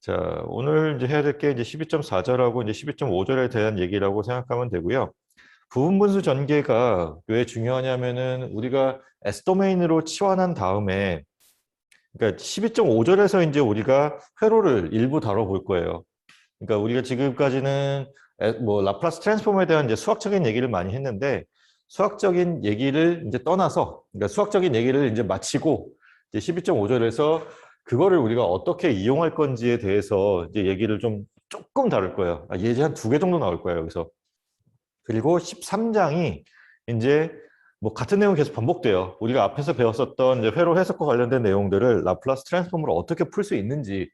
자, 오늘 이제 해야 될 게 이제 12.4절하고 이제 12.5절에 대한 얘기라고 생각하면 되고요. 부분분수 전개가 왜 중요하냐면은 우리가 S 도메인으로 치환한 다음에 그러니까 12.5절에서 이제 우리가 회로를 일부 다뤄볼 거예요. 그러니까 우리가 지금까지는 뭐 라플라스 트랜스폼에 대한 이제 수학적인 얘기를 많이 했는데 수학적인 얘기를 이제 떠나서 그러니까 수학적인 얘기를 이제 마치고 이제 12.5절에서 그거를 우리가 어떻게 이용할 건지에 대해서 이제 얘기를 좀 조금 다룰 거예요. 예제 한 2개 정도 나올 거예요, 여기서. 그리고 13장이 이제 뭐 같은 내용이 계속 반복돼요. 우리가 앞에서 배웠었던 이제 회로 해석과 관련된 내용들을 라플라스 트랜스폼으로 어떻게 풀 수 있는지에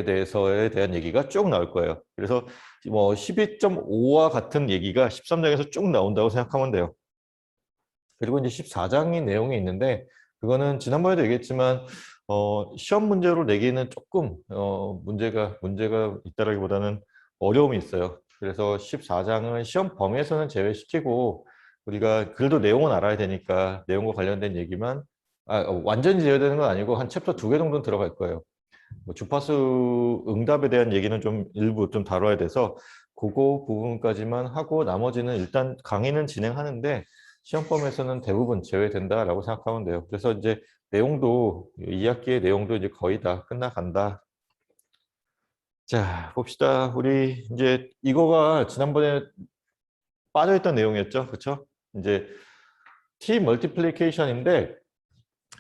대한 얘기가 쭉 나올 거예요. 그래서 뭐 12.5와 같은 얘기가 13장에서 쭉 나온다고 생각하면 돼요. 그리고 이제 14장의 내용이 있는데 그거는 지난번에도 얘기했지만 시험 문제로 내기는 조금 문제가 있다라기보다는 어려움이 있어요. 그래서 14장은 시험 범위에서는 제외시키고 우리가 그래도 내용은 알아야 되니까 내용과 관련된 얘기만 완전히 제외되는 건 아니고 한 챕터 2개 정도는 들어갈 거예요. 뭐 주파수 응답에 대한 얘기는 좀 일부 좀 다뤄야 돼서 그거 부분까지만 하고 나머지는 일단 강의는 진행하는데 시험범에서는 대부분 제외된다라고 생각하면 돼요. 그래서 이제 내용도 2학기의 내용도 이제 거의 다 끝나간다. 자, 봅시다. 우리 이제 이거가 지난번에 빠져있던 내용이었죠. 그렇죠? 이제 T 멀티플리케이션인데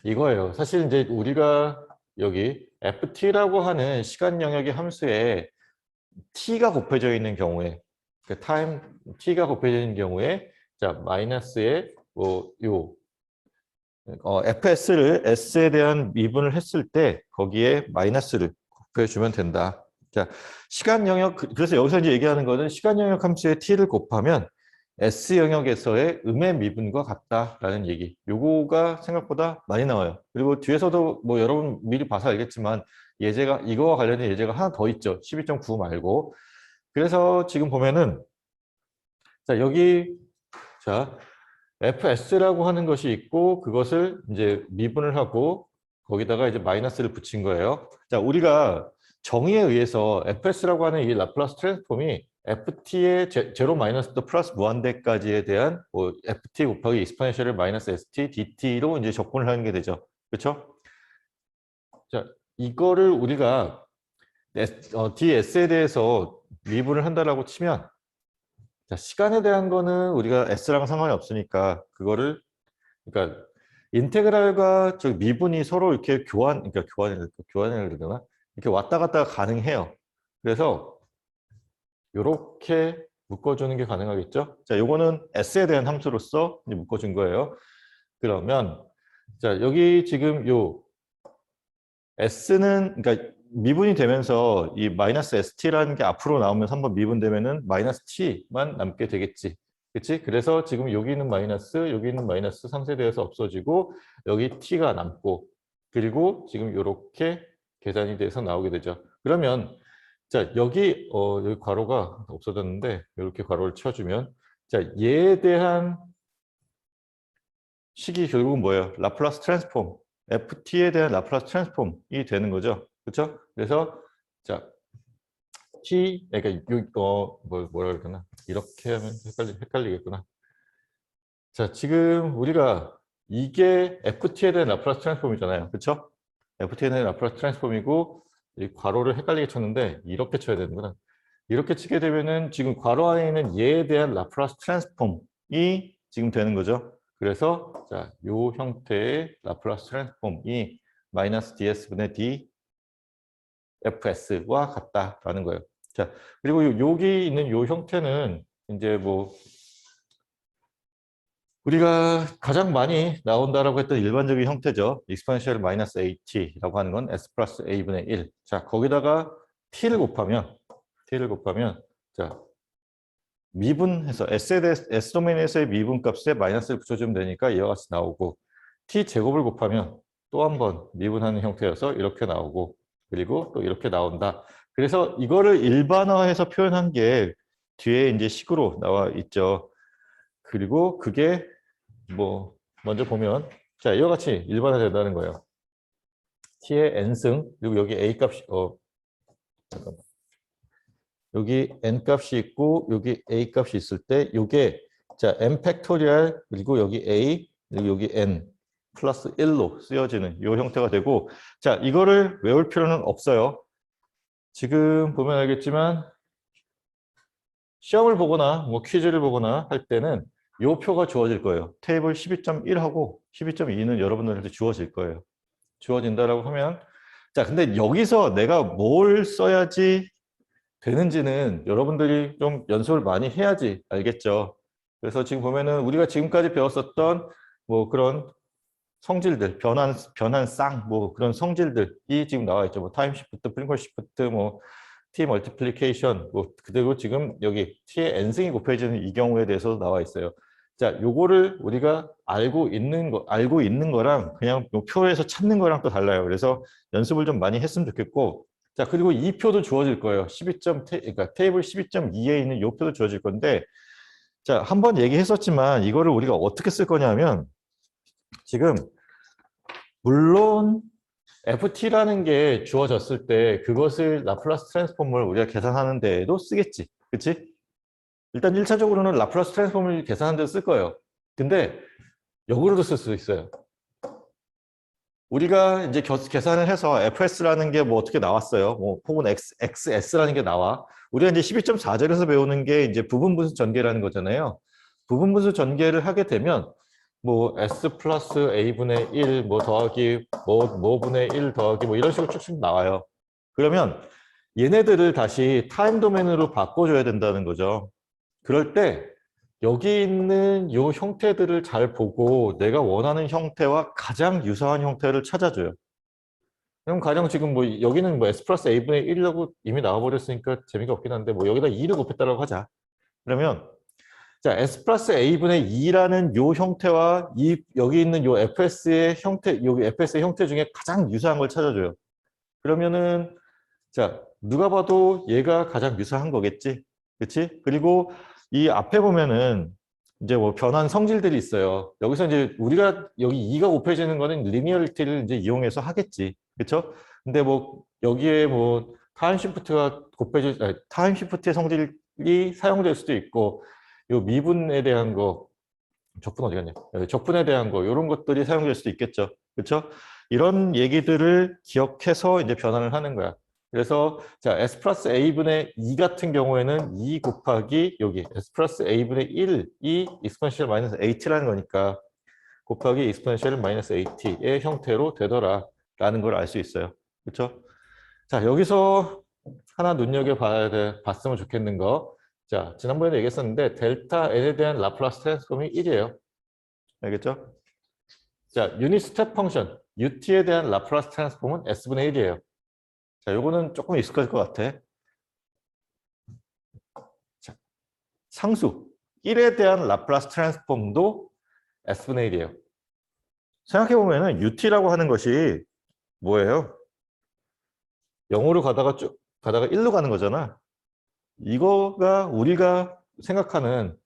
이거예요. 사실 이제 우리가 여기 FT라고 하는 시간 영역의 함수에 t가 곱해져 있는 경우에 그 타임 t가 곱해져 있는 경우에 자 마이너스에 뭐요 fs를 s에 대한 미분을 했을 때 거기에 마이너스를 곱해주면 된다. 자 시간 영역 그래서 여기서 이제 얘기하는 거는 시간 영역 함수에 t를 곱하면 S 영역에서의 음의 미분과 같다라는 얘기. 요거가 생각보다 많이 나와요. 그리고 뒤에서도 뭐 여러분 미리 봐서 알겠지만 예제가 이거와 관련된 예제가 하나 더 있죠. 12.9 말고. 그래서 지금 보면은 자 여기 자 FS라고 하는 것이 있고 그것을 이제 미분을 하고 거기다가 이제 마이너스를 붙인 거예요. 자 우리가 정의에 의해서 FS라고 하는 이 라플라스 트랜스폼이 FT의 제로 마이너스 또 플러스 무한대까지에 대한 뭐 FT 곱하기 익스포넨셜 마이너스 ST DT로 이제 접근을 하는 게 되죠. 그렇죠? 자, 이거를 우리가 DS에 대해서 미분을 한다라고 치면 자, 시간에 대한 거는 우리가 S랑 상관이 없으니까 그거를 그러니까 인테그랄과 저 미분이 서로 이렇게 그러니까 교환을 그러나 이렇게 왔다 갔다 가능해요. 그래서 이렇게 묶어주는 게 가능하겠죠? 자, 요거는 S에 대한 함수로서 이제 묶어준 거예요. 그러면 자, 여기 지금 요 S는 그러니까 미분이 되면서 이 마이너스 ST라는 게 앞으로 나오면서 한번 미분되면은 마이너스 T만 남게 되겠지. 그치? 그래서 지금 여기 있는 마이너스, 여기 있는 마이너스 상쇄되어서 없어지고 여기 T가 남고 그리고 지금 이렇게 계산이 돼서 나오게 되죠. 그러면 자 여기 괄호가 없어졌는데 이렇게 괄호를 쳐주면 자 얘에 대한 식이 결국은 뭐예요? 라플라스 트랜스폼. FT에 대한 라플라스 트랜스폼이 되는 거죠. 그렇죠? 그래서 자 T 그러니까 뭐라 그러나 이렇게 하면 헷갈리겠구나. 자 지금 우리가 이게 FT에 대한 라플라스 트랜스폼이잖아요. 그렇죠? FT에 대한 라플라스 트랜스폼이고 이 괄호를 헷갈리게 쳤는데 이렇게 쳐야 되는구나. 이렇게 치게 되면은 지금 괄호 안에 있는 얘에 대한 라플라스 트랜스폼이 지금 되는 거죠. 그래서 자, 요 형태의 라플라스 트랜스폼이 마이너스 ds분의 dfs와 같다라는 거예요. 자, 그리고 여기 있는 요 형태는 이제 뭐 우리가 가장 많이 나온다라고 했던 일반적인 형태죠. exponential 마이너스 at라고 하는 건 s 플러스 a분의 1. 자, 거기다가 t를 곱하면 자 미분해서 S 도메인에서의 미분 값에 마이너스를 붙여주면 되니까 이와 같이 나오고 t 제곱을 곱하면 또 한 번 미분하는 형태여서 이렇게 나오고 그리고 또 이렇게 나온다. 그래서 이거를 일반화해서 표현한 게 뒤에 이제 식으로 나와 있죠. 그리고 그게 뭐 먼저 보면 자 이와 같이 일반화된다는 거예요. t의 n승 그리고 여기 a 값이 잠깐만. 여기 n 값이 있고 여기 a 값이 있을 때 요게 자 n 팩토리얼 그리고 여기 a 그리고 여기 n 플러스 1로 쓰여지는 이 형태가 되고 자 이거를 외울 필요는 없어요. 지금 보면 알겠지만 시험을 보거나 뭐 퀴즈를 보거나 할 때는 이 표가 주어질 거예요. 테이블 12.1하고 12.2는 여러분들한테 주어질 거예요. 주어진다라고 하면 자 근데 여기서 내가 뭘 써야지 되는지는 여러분들이 좀 연습을 많이 해야지 알겠죠. 그래서 지금 보면은 우리가 지금까지 배웠었던 뭐 그런 성질들, 변환쌍, 뭐 그런 성질들이 지금 나와 있죠. 뭐 타임 시프트, 프리퀄 시프트, 뭐 T 멀티플리케이션, 뭐 그리고 지금 여기 T의 n승이 곱해지는 이 경우에 대해서도 나와 있어요. 자, 요거를 우리가 알고 있는 거랑 그냥 요 표에서 찾는 거랑 또 달라요. 그래서 연습을 좀 많이 했으면 좋겠고, 자, 그리고 이 표도 주어질 거예요. 그러니까 테이블 12.2에 있는 이 표도 주어질 건데, 자, 한번 얘기했었지만 이거를 우리가 어떻게 쓸 거냐면 지금 물론 FT라는 게 주어졌을 때 그것을 라플라스 트랜스폼을 우리가 계산하는 데에도 쓰겠지. 그치? 일단 1차적으로는 라플라스 트랜스폼을 계산하는 데도 쓸 거예요. 근데 역으로도 쓸 수 있어요. 우리가 이제 계산을 해서 FS라는 게 뭐 어떻게 나왔어요. 뭐 혹은 XS라는 게 나와. 우리가 이제 12.4절에서 배우는 게 이제 부분분수 전개라는 거잖아요. 부분분수 전개를 하게 되면 뭐 S 플러스 A분의 1, 뭐 더하기 뭐분의 1 더하기 뭐 이런 식으로 쭉쭉 나와요. 그러면 얘네들을 다시 타임 도메인으로 바꿔줘야 된다는 거죠. 그럴 때 여기 있는 이 형태들을 잘 보고 내가 원하는 형태와 가장 유사한 형태를 찾아줘요. 그럼 가령 지금 뭐 여기는 뭐 S 플러스 A분의 1이라고 이미 나와버렸으니까 재미가 없긴 한데 뭐 여기다 2를 곱했다라고 하자. 그러면 자, S 플러스 A분의 2라는 요 형태와 여기 있는 요 FS의 형태, 여기 FS의 형태 중에 가장 유사한 걸 찾아줘요. 그러면은, 자, 누가 봐도 얘가 가장 유사한 거겠지? 그치? 그리고 이 앞에 보면은 이제 뭐 변환 성질들이 있어요. 여기서 이제 우리가 여기 2가 곱해지는 거는 리니어리티를 이제 이용해서 하겠지. 그쵸? 근데 뭐 여기에 뭐 타임 시프트가 타임 시프트의 성질이 사용될 수도 있고 요 미분에 대한 거, 적분 어디 갔냐? 적분에 대한 거, 이런 것들이 사용될 수도 있겠죠. 그렇죠? 이런 얘기들을 기억해서 이제 변환을 하는 거야. 그래서 자 S 플러스 A분의 2 같은 경우에는 2 곱하기 여기 S 플러스 A분의 1이 익스포넨셜 마이너스 AT라는 거니까 곱하기 익스포넨셜 마이너스 AT의 형태로 되더라라는 걸 알 수 있어요. 그렇죠? 자 여기서 하나 봤으면 좋겠는 거. 자, 지난번에도 얘기했었는데 델타 n에 대한 라플라스 트랜스폼이 1이에요. 알겠죠? 자, 유닛 스텝 펑션 ut에 대한 라플라스 트랜스폼은 s분의 1이에요. 자, 요거는 조금 익숙할 것 같아. 자, 상수 1에 대한 라플라스 트랜스폼도 s분의 1이에요. 생각해 보면은 ut라고 하는 것이 뭐예요? 0으로 가다가 쭉 가다가 1로 가는 거잖아. 이거가 우리가 생각하는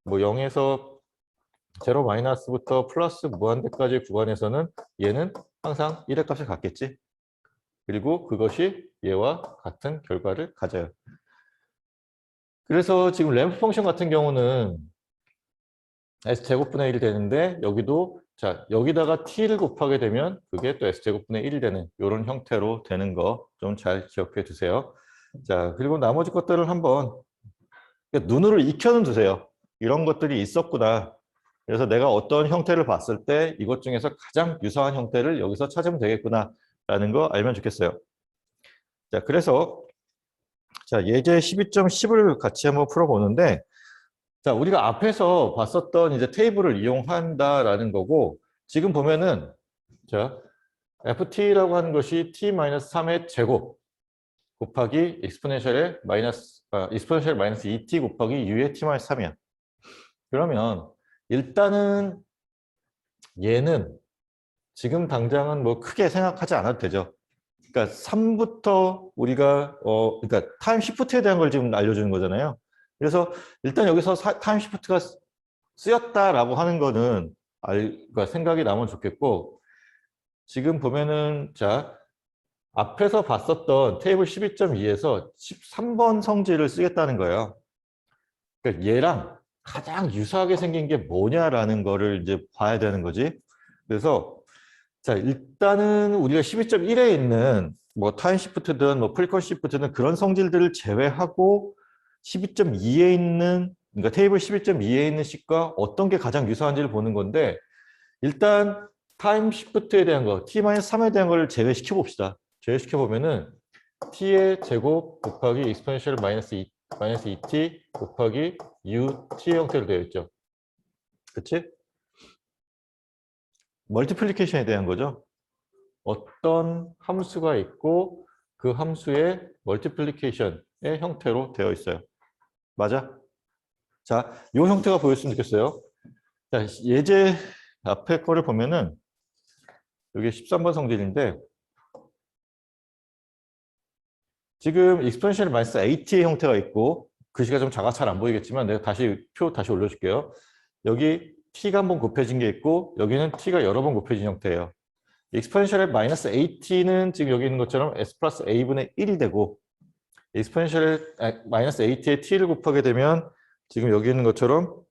뭐 0에서 제로 마이너스부터 플러스 무한대까지 구간에서는 얘는 항상 1의 값을 갖겠지. 그리고 그것이 얘와 같은 결과를 가져요. 그래서 지금 램프 펑션 같은 경우는 s제곱분의 1이 되는데 여기도 자 여기다가 t를 곱하게 되면 그게 또 s제곱분의 1이 되는 이런 형태로 되는 거 좀 잘 기억해 두세요. 자 그리고 나머지 것들을 한번 눈으로 익혀는 두세요. 이런 것들이 있었구나. 그래서 내가 어떤 형태를 봤을 때 이것 중에서 가장 유사한 형태를 여기서 찾으면 되겠구나 라는 거 알면 좋겠어요. 자, 그래서 자, 예제 12.10을 같이 한번 풀어보는데 자, 우리가 앞에서 봤었던 이제 테이블을 이용한다라는 거고 지금 보면은 자, ft라고 하는 것이 t-3의 제곱 곱하기 익스포넨셜의 익스포넨셜 마이너스 2t 곱하기 u의 t-3이야. 그러면 일단은 얘는 지금 당장은 뭐 크게 생각하지 않아도 되죠. 그러니까 3부터 우리가 그러니까 타임 시프트에 대한 걸 지금 알려주는 거잖아요. 그래서 일단 여기서 타임 시프트가 쓰였다라고 하는 거는 그러니까 생각이 나면 좋겠고 지금 보면은 자 앞에서 봤었던 테이블 12.2에서 13번 성질을 쓰겠다는 거예요. 그러니까 얘랑 가장 유사하게 생긴 게 뭐냐라는 거를 이제 봐야 되는 거지. 그래서 자, 일단은 우리가 12.1에 있는 뭐 타임 시프트든 뭐 프리퀀시 시프트든 그런 성질들을 제외하고 12.2에 있는, 그러니까 테이블 12.2에 있는 식과 어떤 게 가장 유사한지를 보는 건데, 일단 타임 시프트에 대한 거, t-3에 대한 걸 제외시켜 봅시다. 제외시켜 보면은 t의 제곱 곱하기 익스포넨셜 마이너스 2t 곱하기 ut의 형태로 되어 있죠. 그치? 멀티플리케이션에 대한 거죠. 어떤 함수가 있고 그 함수의 멀티플리케이션의 형태로 되어 있어요. 맞아? 자, 이 형태가 보였으면 좋겠어요. 자, 예제 앞에 거를 보면은 이게 13번 성질인데 지금 익스포넨셜 마이너스 AT의 형태가 있고 글씨가 좀 작아 잘 안 보이겠지만 내가 다시 표 다시 올려줄게요. 여기 t가 한 번 곱해진 게 있고 여기는 t가 여러 번 곱해진 형태예요. 익스포넨셜의 마이너스 AT는 지금 여기 있는 것처럼 S 플러스 A분의 1이 되고 익스포넨셜의 마이너스 AT에 t를 곱하게 되면 지금 여기 있는 것처럼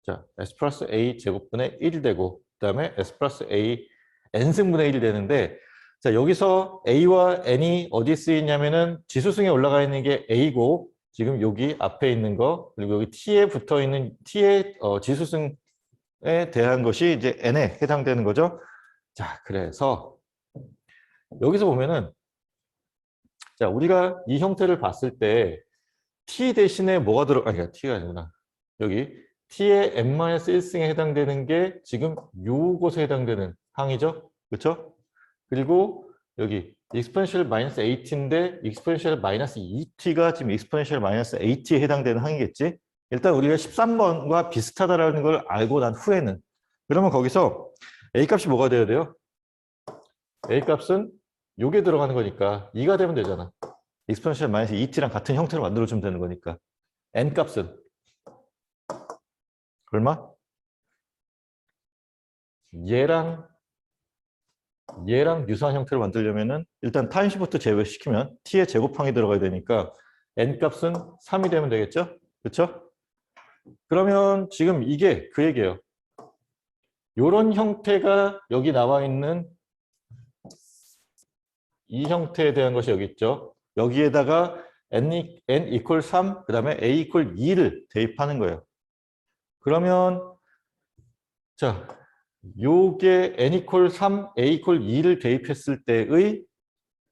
자 S 플러스 A 제곱분의 1이 되고 그 다음에 S 플러스 A n승분의 1이 되는데 자 여기서 A와 N이 어디 쓰이냐면은 지수승에 올라가 있는 게 A고 지금 여기 앞에 있는 거 그리고 여기 T에 붙어 있는 T의 지수승에 대한 것이 이제 N에 해당되는 거죠. 자 그래서 여기서 보면은 자 우리가 이 형태를 봤을 때 T 대신에 뭐가 아니 T가 아니구나 여기 T의 n-1승에 해당되는 게 지금 요것에 해당되는 항이죠. 그렇죠? 그리고 여기 익스포넨셜 마이너스 8인데 익스포넨셜 마이너스 2t가 지금 익스포넨셜 마이너스 8에 해당되는 항이겠지? 일단 우리가 13번과 비슷하다라는 걸 알고 난 후에는 그러면 거기서 a 값이 뭐가 돼야 돼요? a 값은 요게 들어가는 거니까 2가 되면 되잖아. 익스포넨셜 마이너스 2t랑 같은 형태로 만들어주면 되는 거니까 n 값은 얼마? 얘랑 유사한 형태를 만들려면은 일단 타임 시프트 제외시키면 t의 제곱항이 들어가야 되니까 n 값은 3이 되면 되겠죠? 그렇죠? 그러면 지금 이게 그 얘기예요. 이런 형태가 여기 나와 있는 이 형태에 대한 것이 여기 있죠. 여기에다가 n 이퀄 3, 그 다음에 a 이퀄 2를 대입하는 거예요. 그러면 자, 요게 n 이퀄 3, a 이퀄 2를 대입했을 때의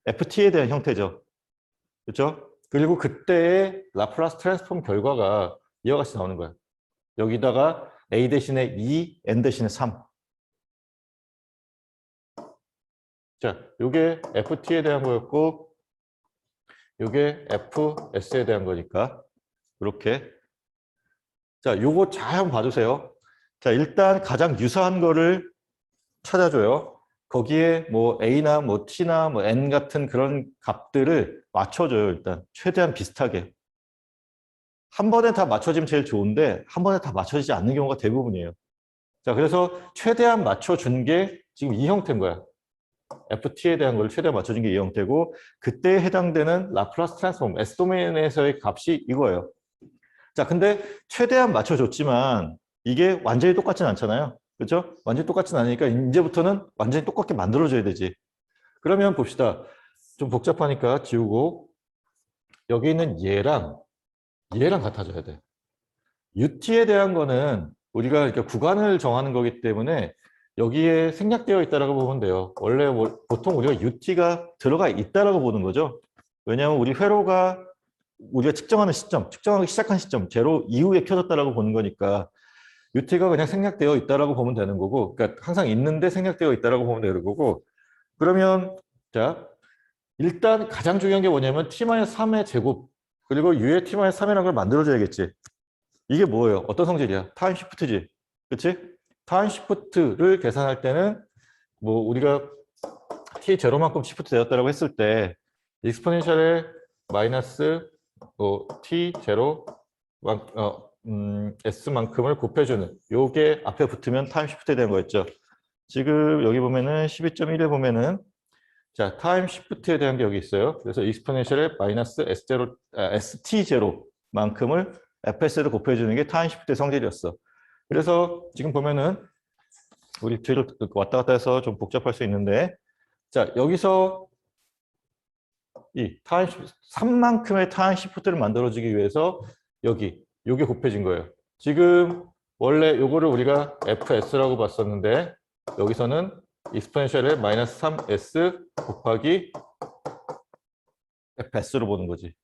ft에 대한 형태죠. 그렇죠? 그리고 그때의 라플라스 트랜스폼 결과가 이와 같이 나오는 거예요. 여기다가 a 대신에 2, n 대신에 3. 자, 요게 ft에 대한 거였고 요게 fs에 대한 거니까 이렇게. 자, 요거 잘 한번 봐주세요. 자, 일단 가장 유사한 거를 찾아줘요. 거기에 뭐 a나 뭐 t나 뭐 n 같은 그런 값들을 맞춰줘요. 일단 최대한 비슷하게. 한 번에 다 맞춰지면 제일 좋은데 한 번에 다 맞춰지지 않는 경우가 대부분이에요. 자, 그래서 최대한 맞춰준 게 지금 이 형태인 거야. ft에 대한 걸 최대한 맞춰준 게 이 형태고 그때에 해당되는 라플라스 트랜스폼 S도메인에서의 값이 이거예요. 자, 근데 최대한 맞춰줬지만 이게 완전히 똑같진 않잖아요. 그렇죠? 완전히 똑같진 않으니까 이제부터는 완전히 똑같게 만들어줘야 되지. 그러면 봅시다. 좀 복잡하니까 지우고 여기 있는 얘랑 같아져야 돼. UT에 대한 거는 우리가 이렇게 구간을 정하는 거기 때문에 여기에 생략되어 있다라고 보면 돼요. 원래 보통 우리가 UT가 들어가 있다라고 보는 거죠. 왜냐하면 우리 회로가 우리가 측정하는 시점, 측정하기 시작한 시점, 제로 이후에 켜졌다라고 보는 거니까 UT가 그냥 생략되어 있다라고 보면 되는 거고, 그러니까 항상 있는데 생략되어 있다라고 보면 되는 거고. 그러면 자 일단 가장 중요한 게 뭐냐면 t-3의 제곱 그리고 u의 t-3이라는 걸 만들어줘야겠지. 이게 뭐예요? 어떤 성질이야? 타임 시프트지. 그치? 타임 시프트를 계산할 때는 뭐 우리가 t0만큼 시프트 되었다고 했을 때 익스포넨셜의 마이너스 t0 s만큼을 곱해주는 요게 앞에 붙으면 타임 시프트에 대한 거였죠. 지금 여기 보면은 12.1에 보면은 자, 타임 시프트에 대한 게 여기 있어요. 그래서 익스포넨셜의 마이너스 S0, ST0만큼을 FS를 곱해주는 게 타임 시프트의 성질이었어. 그래서 지금 보면은 우리 뒤로 왔다 갔다 해서 좀 복잡할 수 있는데, 자, 여기서 이 타임 3만큼의 타임 시프트를 만들어주기 위해서 요게 곱해진 거예요. 지금 원래 요거를 우리가 FS라고 봤었는데 여기서는 익스포넨셜의 마이너스 3S 곱하기 FS로 보는 거지.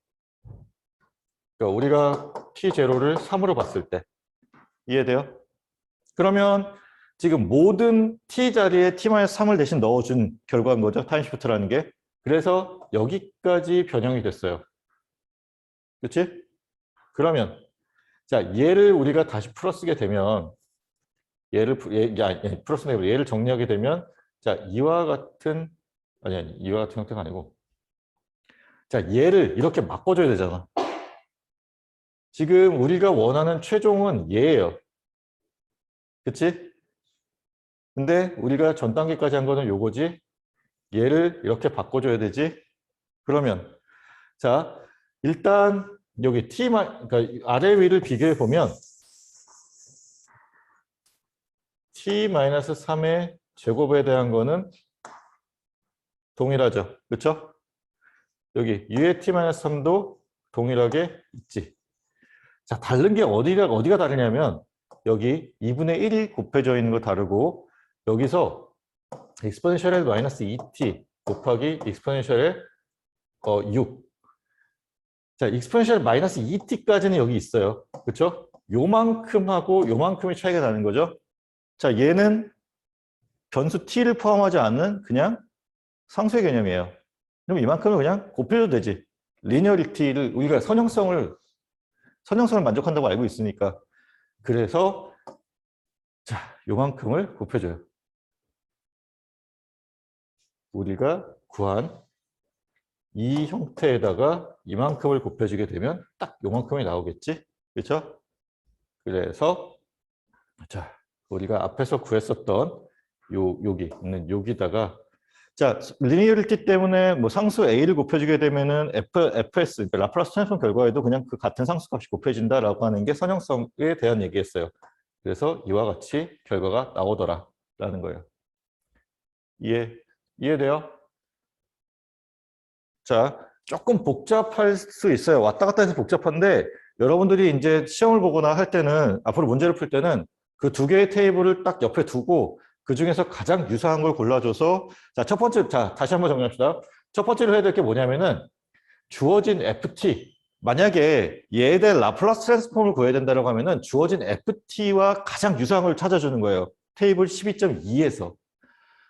그러니까 우리가 T0를 3으로 봤을 때. 이해돼요? 그러면 지금 모든 T 자리에 T-3을 대신 넣어준 결과인 거죠. 타임 시프트라는 게. 그래서 여기까지 변형이 됐어요. 그렇지? 그러면 자, 얘를 우리가 다시 풀어쓰게 되면 얘를 정리하게 되면 자, 이와 같은 이와 같은 형태가 아니고 자, 얘를 이렇게 바꿔줘야 되잖아. 지금 우리가 원하는 최종은 얘예요. 그치? 근데 우리가 전 단계까지 한 거는 요거지. 얘를 이렇게 바꿔줘야 되지. 그러면 자, 일단 여기 그러니까 아래 위를 비교해 보면 t-3의 제곱에 대한 거는 동일하죠. 그렇죠? 여기 u의 t-3도 동일하게 있지. 자, 다른 게 어디가 다르냐면 여기 2분의 1이 곱해져 있는 거 다르고 여기서 익스포넨셜의 마이너스 2t 곱하기 익스포넨셜의 6. 자, 익스포넨셜 마이너스 2t까지는 여기 있어요. 그렇죠? 요만큼하고 요만큼의 차이가 나는 거죠. 자, 얘는 변수 t를 포함하지 않는 그냥 상수의 개념이에요. 그럼 이만큼은 그냥 곱해도 되지. 리니어리티를 우리가 선형성을 만족한다고 알고 있으니까. 그래서 자, 요만큼을 곱해줘요. 우리가 구한 이 형태에다가 이만큼을 곱해주게 되면 딱 요만큼이 나오겠지? 그렇죠? 그래서 자, 우리가 앞에서 구했었던 여기 있는 여기다가 자, 리니어리티 때문에 뭐 상수 A를 곱해주게 되면은 FS, 그러니까 라플라스 트랜스폼 결과에도 그냥 그 같은 상수 값이 곱해진다라고 하는 게 선형성에 대한 얘기였어요. 그래서 이와 같이 결과가 나오더라라는 거예요. 이해돼요? 자, 조금 복잡할 수 있어요. 왔다 갔다 해서 복잡한데 여러분들이 이제 시험을 보거나 할 때는 앞으로 문제를 풀 때는 그 두 개의 테이블을 딱 옆에 두고 그 중에서 가장 유사한 걸 골라줘서 자, 첫 번째, 자, 다시 한번 정리합시다. 첫 번째로 해야 될 게 뭐냐면은 주어진 FT, 만약에 얘에 대한 라플라스 트랜스폼을 구해야 된다고 하면은 주어진 FT와 가장 유사한 걸 찾아주는 거예요. 테이블 12.2에서.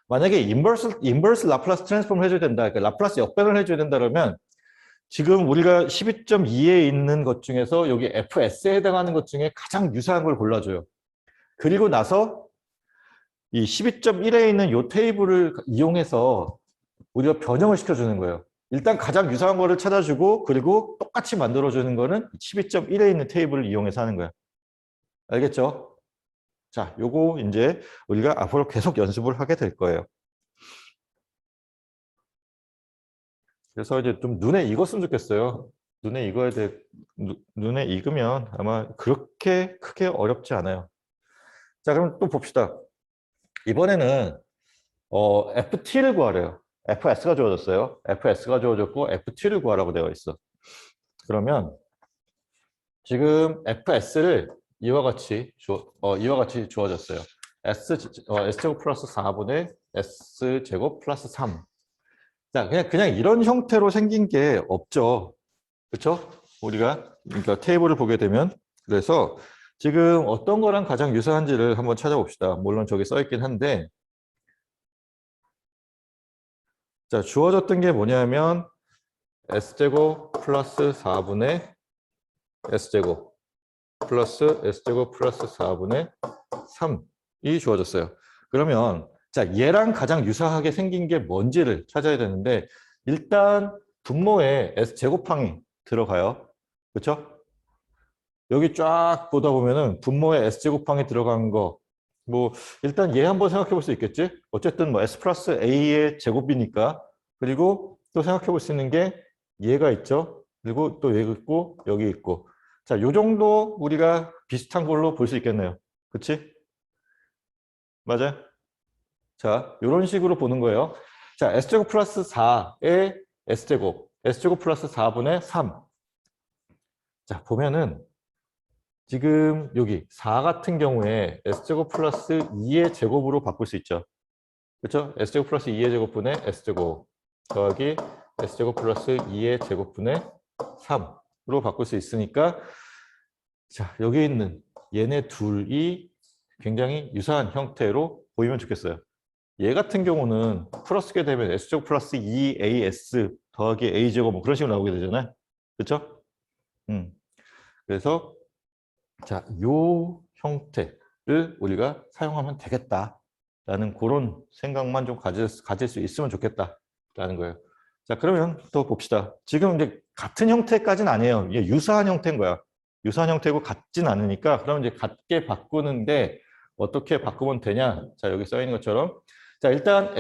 만약에 인버스 라플라스 트랜스폼을 해줘야 된다. 그러니까 라플라스 역변을 해줘야 된다 그러면 지금 우리가 12.2에 있는 것 중에서 여기 FS에 해당하는 것 중에 가장 유사한 걸 골라줘요. 그리고 나서 이 12.1에 있는 이 테이블을 이용해서 우리가 변형을 시켜주는 거예요. 일단 가장 유사한 거를 찾아주고 그리고 똑같이 만들어주는 거는 12.1에 있는 테이블을 이용해서 하는 거예요. 알겠죠? 자, 요거 이제 우리가 앞으로 계속 연습을 하게 될 거예요. 그래서 이제 좀 눈에 익었으면 좋겠어요. 눈에 익으면 아마 그렇게 크게 어렵지 않아요. 자, 그럼 또 봅시다. 이번에는 FT를 구하래요. FS가 주어졌어요. FS가 주어졌고 FT를 구하라고 되어 있어. 그러면 지금 FS를 이와 같이 주어졌어요. S제곱 플러스 4분의 S제곱 플러스 3. 자, 그냥 이런 형태로 생긴 게 없죠. 그렇죠? 우리가 그러니까 테이블을 보게 되면 그래서 지금 어떤 거랑 가장 유사한지를 한번 찾아봅시다. 물론 저기 써 있긴 한데 자, 주어졌던 게 뭐냐면 S제곱 플러스 4분의 S제곱 플러스 S제곱 플러스 4분의 3이 주어졌어요. 그러면 자, 얘랑 가장 유사하게 생긴 게 뭔지를 찾아야 되는데 일단 분모에 S제곱항이 들어가요. 그렇죠? 여기 쫙 보다 보면은 분모에 S제곱항이 들어간 거 뭐 일단 얘 한번 생각해 볼 수 있겠지? 어쨌든 뭐 S 플러스 A의 제곱이니까. 그리고 또 생각해 볼 수 있는 게 얘가 있죠. 그리고 또 얘가 있고 여기 있고. 자, 요 정도 우리가 비슷한 걸로 볼 수 있겠네요. 그치? 맞아요? 자, 이런 식으로 보는 거예요. 자, S제곱 플러스 4의 S제곱. S제곱 플러스 4분의 3. 자, 보면은 지금 여기 4 같은 경우에 S제곱 플러스 2의 제곱으로 바꿀 수 있죠. 그렇죠? S제곱 플러스 2의 제곱분의 S제곱 더하기 S제곱 플러스 2의 제곱분의 3으로 바꿀 수 있으니까 자, 여기 있는 얘네 둘이 굉장히 유사한 형태로 보이면 좋겠어요. 얘 같은 경우는 풀어쓰게 되면 S제곱 플러스 2AS 더하기 A제곱 뭐 그런 식으로 나오게 되잖아요. 그렇죠? 그래서 자, 요 형태를 우리가 사용하면 되겠다라는 그런 생각만 좀 가질 수 있으면 좋겠다라는 거예요. 자, 그러면 또 봅시다. 지금 이제 같은 형태까지는 아니에요. 이게 유사한 형태인 거야. 유사한 형태고 같진 않으니까 그럼 이제 같게 바꾸는데 어떻게 바꾸면 되냐? 자, 여기 써 있는 것처럼 자, 일단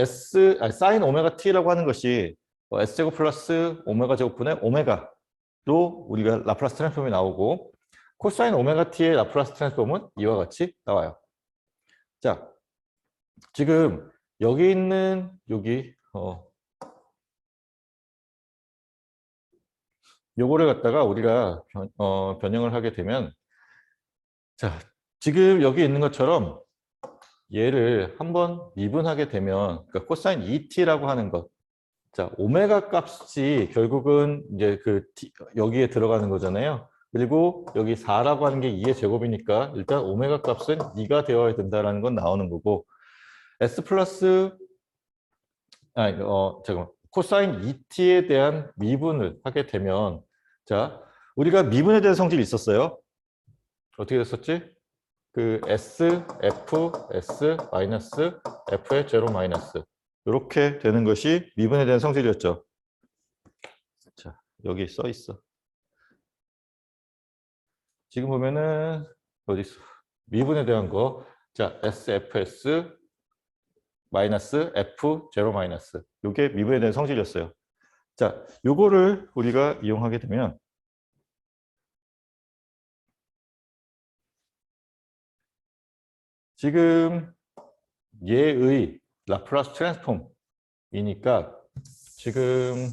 사인 오메가 t라고 하는 것이 S제곱 플러스 오메가 제곱분의 오메가로 우리가 라플라스 트랜스폼이 나오고 코사인 오메가 t의 라플라스 트랜스폼은 이와 같이 나와요. 자, 지금 여기 있는 여기 요거를 갖다가 우리가 변형을 하게 되면 자, 지금 여기 있는 것처럼 얘를 한번 미분하게 되면 그러니까 코사인 2t라고 하는 것. 자, 오메가 값이 결국은 이제 여기에 들어가는 거잖아요. 그리고 여기 4라고 하는 게 2의 제곱이니까 일단 오메가 값은 2가 되어야 된다라는 건 나오는 거고 S 플러스 잠깐만. 코사인 2t에 대한 미분을 하게 되면 자, 우리가 미분에 대한 성질이 있었어요. 어떻게 됐었지? 그 S, F, S, 마이너스, F의 제로 마이너스 이렇게 되는 것이 미분에 대한 성질이었죠. 자, 여기 써 있어. 지금 보면은 어디 있어? 미분에 대한 거. 자, SFS 마이너스 F 제로 마이너스. 이게 미분에 대한 성질이었어요. 자, 요거를 우리가 이용하게 되면 지금 얘의 라플라스 트랜스폼이니까 지금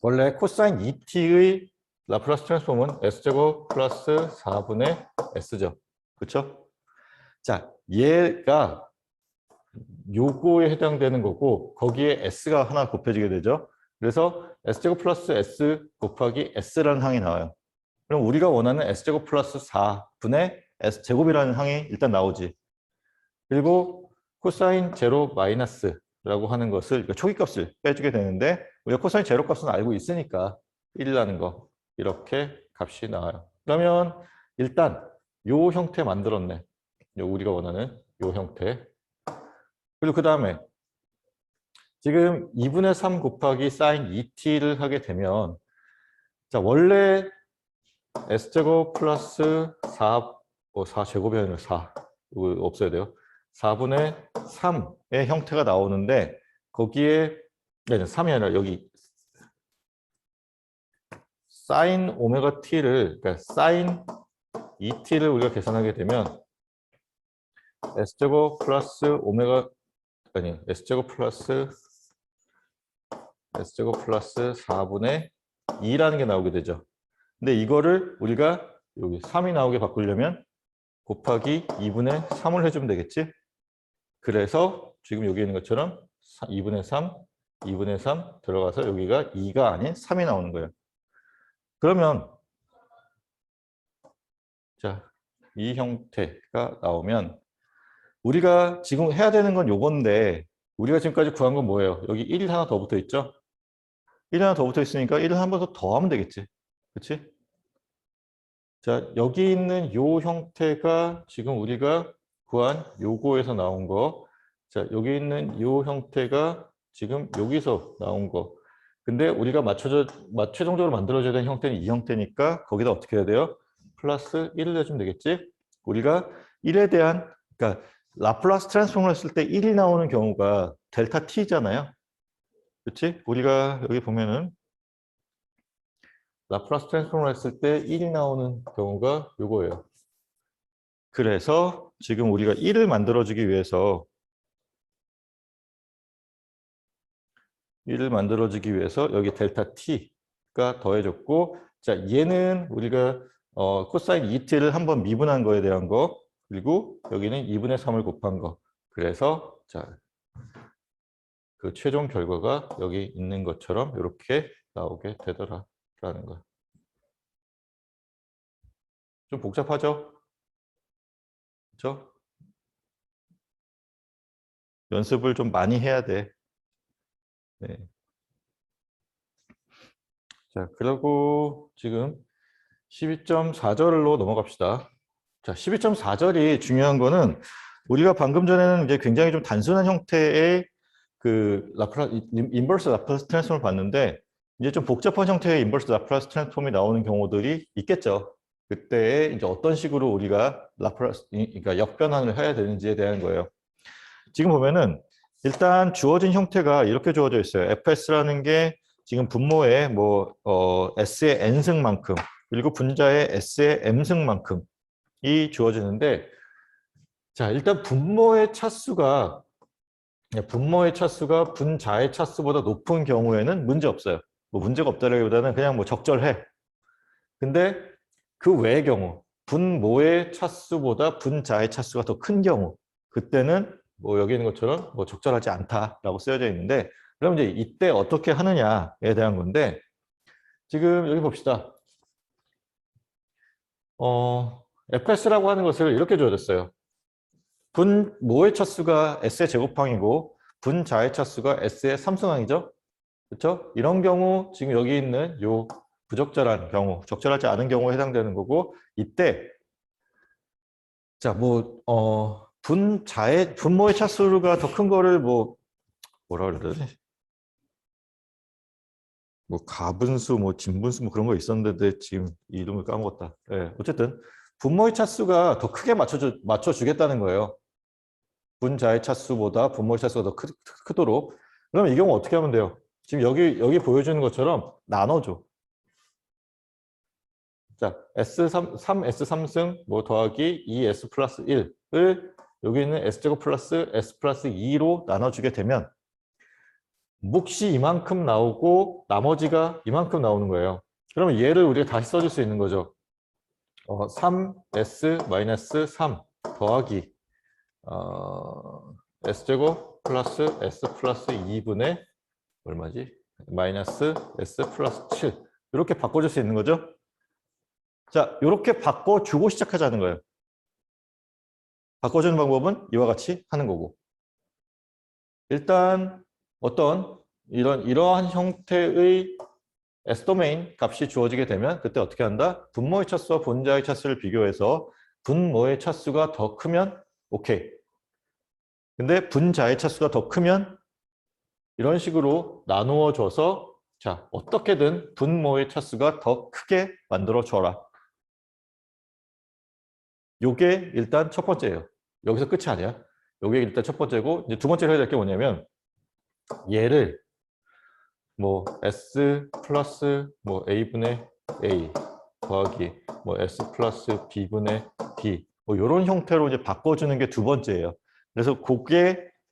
원래 코사인 2t의 라플라스 트랜스폼은 S제곱 플러스 4분의 S죠. 그렇죠? 자, 얘가 요거에 해당되는 거고 거기에 S가 하나 곱해지게 되죠. 그래서 S제곱 플러스 S 곱하기 S라는 항이 나와요. 그럼 우리가 원하는 S제곱 플러스 4분의 S제곱이라는 항이 일단 나오지. 그리고 코사인 제로 마이너스라고 하는 것을 그러니까 초기값을 빼주게 되는데 우리가 코사인 제로 값은 알고 있으니까 1이라는 거 이렇게 값이 나와요. 그러면 일단 요 형태 만들었네. 우리가 원하는 요 형태. 그리고 그 다음에 지금 2분의 3 곱하기 사인 2t를 하게 되면 자 원래 S제곱 플러스 4제곱이 아니라 4 이거 없어야 돼요. 4분의 3의 형태가 나오는데 거기에 3이 아니라 여기 사인 오메가 t를 그러니까 사인 2t를 우리가 계산하게 되면 S제곱 플러스 오메가 아니 S제곱 플러스 4분의 2라는 게 나오게 되죠. 근데 이거를 우리가 여기 3이 나오게 바꾸려면 곱하기 2분의 3을 해주면 되겠지? 그래서 지금 여기 있는 것처럼 2분의 3, 2분의 3 들어가서 여기가 2가 아닌 3이 나오는 거예요. 그러면 자, 이 형태가 나오면 우리가 지금 해야 되는 건 요건데 우리가 지금까지 구한 건 뭐예요? 여기 1 하나 더 붙어 있죠? 1 하나 더 붙어 있으니까 1을 한 번 더 더하면 되겠지. 그렇지? 자, 여기 있는 요 형태가 지금 우리가 구한 요거에서 나온 거. 자, 여기 있는 요 형태가 지금 여기서 나온 거. 근데 우리가 최종적으로 만들어줘야 되는 형태는 이 형태니까 거기다 어떻게 해야 돼요? 플러스 1을 해주면 되겠지? 우리가 1에 대한, 그러니까 라플라스 트랜스폼을 했을 때 1이 나오는 경우가 델타 t잖아요. 그렇지? 우리가 여기 보면은 라플라스 트랜스폼을 했을 때 1이 나오는 경우가 요거예요. 그래서 지금 우리가 1을 만들어주기 위해서 1을 만들어주기 위해서 여기 델타 t가 더해졌고, 자, 얘는 우리가 코사인 2t를 한번 미분한 거에 대한 거, 그리고 여기는 2분의 3을 곱한 거. 그래서 자, 그 최종 결과가 여기 있는 것처럼 이렇게 나오게 되더라라는 거예요. 좀 복잡하죠? 그렇죠? 연습을 좀 많이 해야 돼. 네. 자, 그리고 지금 12.4절로 넘어갑시다. 자, 12.4절이 중요한 거는 우리가 방금 전에는 이제 굉장히 좀 단순한 형태의 그 인버스 라플라스 트랜스폼을 봤는데, 이제 좀 복잡한 형태의 인버스 라플라스 트랜스폼이 나오는 경우들이 있겠죠. 그때 이제 어떤 식으로 우리가 그러니까 역변환을 해야 되는지에 대한 거예요. 지금 보면은 일단 주어진 형태가 이렇게 주어져 있어요. fs라는 게 지금 분모의 뭐 s의 n승만큼, 그리고 분자의 s의 m승만큼이 주어지는데, 자, 일단 분모의 차수가 분자의 차수보다 높은 경우에는 문제 없어요. 뭐 문제가 없다라기보다는 그냥 뭐 적절해. 근데 그 외의 경우, 분모의 차수보다 분자의 차수가 더 큰 경우, 그때는 뭐 여기 있는 것처럼 뭐 적절하지 않다라고 쓰여져 있는데, 그럼 이제 이때 어떻게 하느냐에 대한 건데, 지금 여기 봅시다. fs라고 하는 것을 이렇게 주어졌어요. 분모의 차수가 s의 제곱항이고 분자의 차수가 s의 3승항이죠. 그렇죠? 이런 경우 지금 여기 있는 요 부적절한 경우, 적절하지 않은 경우에 해당되는 거고, 이때 자, 뭐 분모의 차수가 더 큰 거를 뭐라 그러지? 뭐 가분수, 뭐 진분수 뭐 그런 거 있었는데 지금 이름을 까먹었다. 예, 어쨌든 분모의 차수가 더 크게 맞춰주겠다는 거예요. 분자의 차수보다 분모의 차수가 더 크도록. 그러면 이 경우 어떻게 하면 돼요? 지금 여기 보여주는 것처럼 나눠줘. 자, S3S3승 뭐 더하기 2S 플러스 1을 여기 있는 S제곱 플러스 S 플러스 2로 나눠주게 되면 몫이 이만큼 나오고 나머지가 이만큼 나오는 거예요. 그러면 얘를 우리가 다시 써줄 수 있는 거죠. 3S-3 더하기 S제곱 플러스 S 플러스 2분의 얼마지? 마이너스 S 플러스 7 이렇게 바꿔줄 수 있는 거죠. 자, 이렇게 바꿔주고 시작하자는 거예요. 바꿔주는 방법은 이와 같이 하는 거고, 일단 어떤 이러한 형태의 S도메인 값이 주어지게 되면 그때 어떻게 한다? 분모의 차수와 분자의 차수를 비교해서 분모의 차수가 더 크면 오케이. 근데 분자의 차수가 더 크면 이런 식으로 나누어 줘서 자, 어떻게든 분모의 차수가 더 크게 만들어 줘라. 요게 일단 첫 번째예요. 여기서 끝이 아니야. 요게 일단 첫 번째고, 이제 두 번째로 해야 될 게 뭐냐면 얘를 뭐 S 플러스 뭐 A분의 A 더하기 뭐 S 플러스 B분의 B 뭐 이런 형태로 이제 바꿔주는 게 두 번째예요. 그래서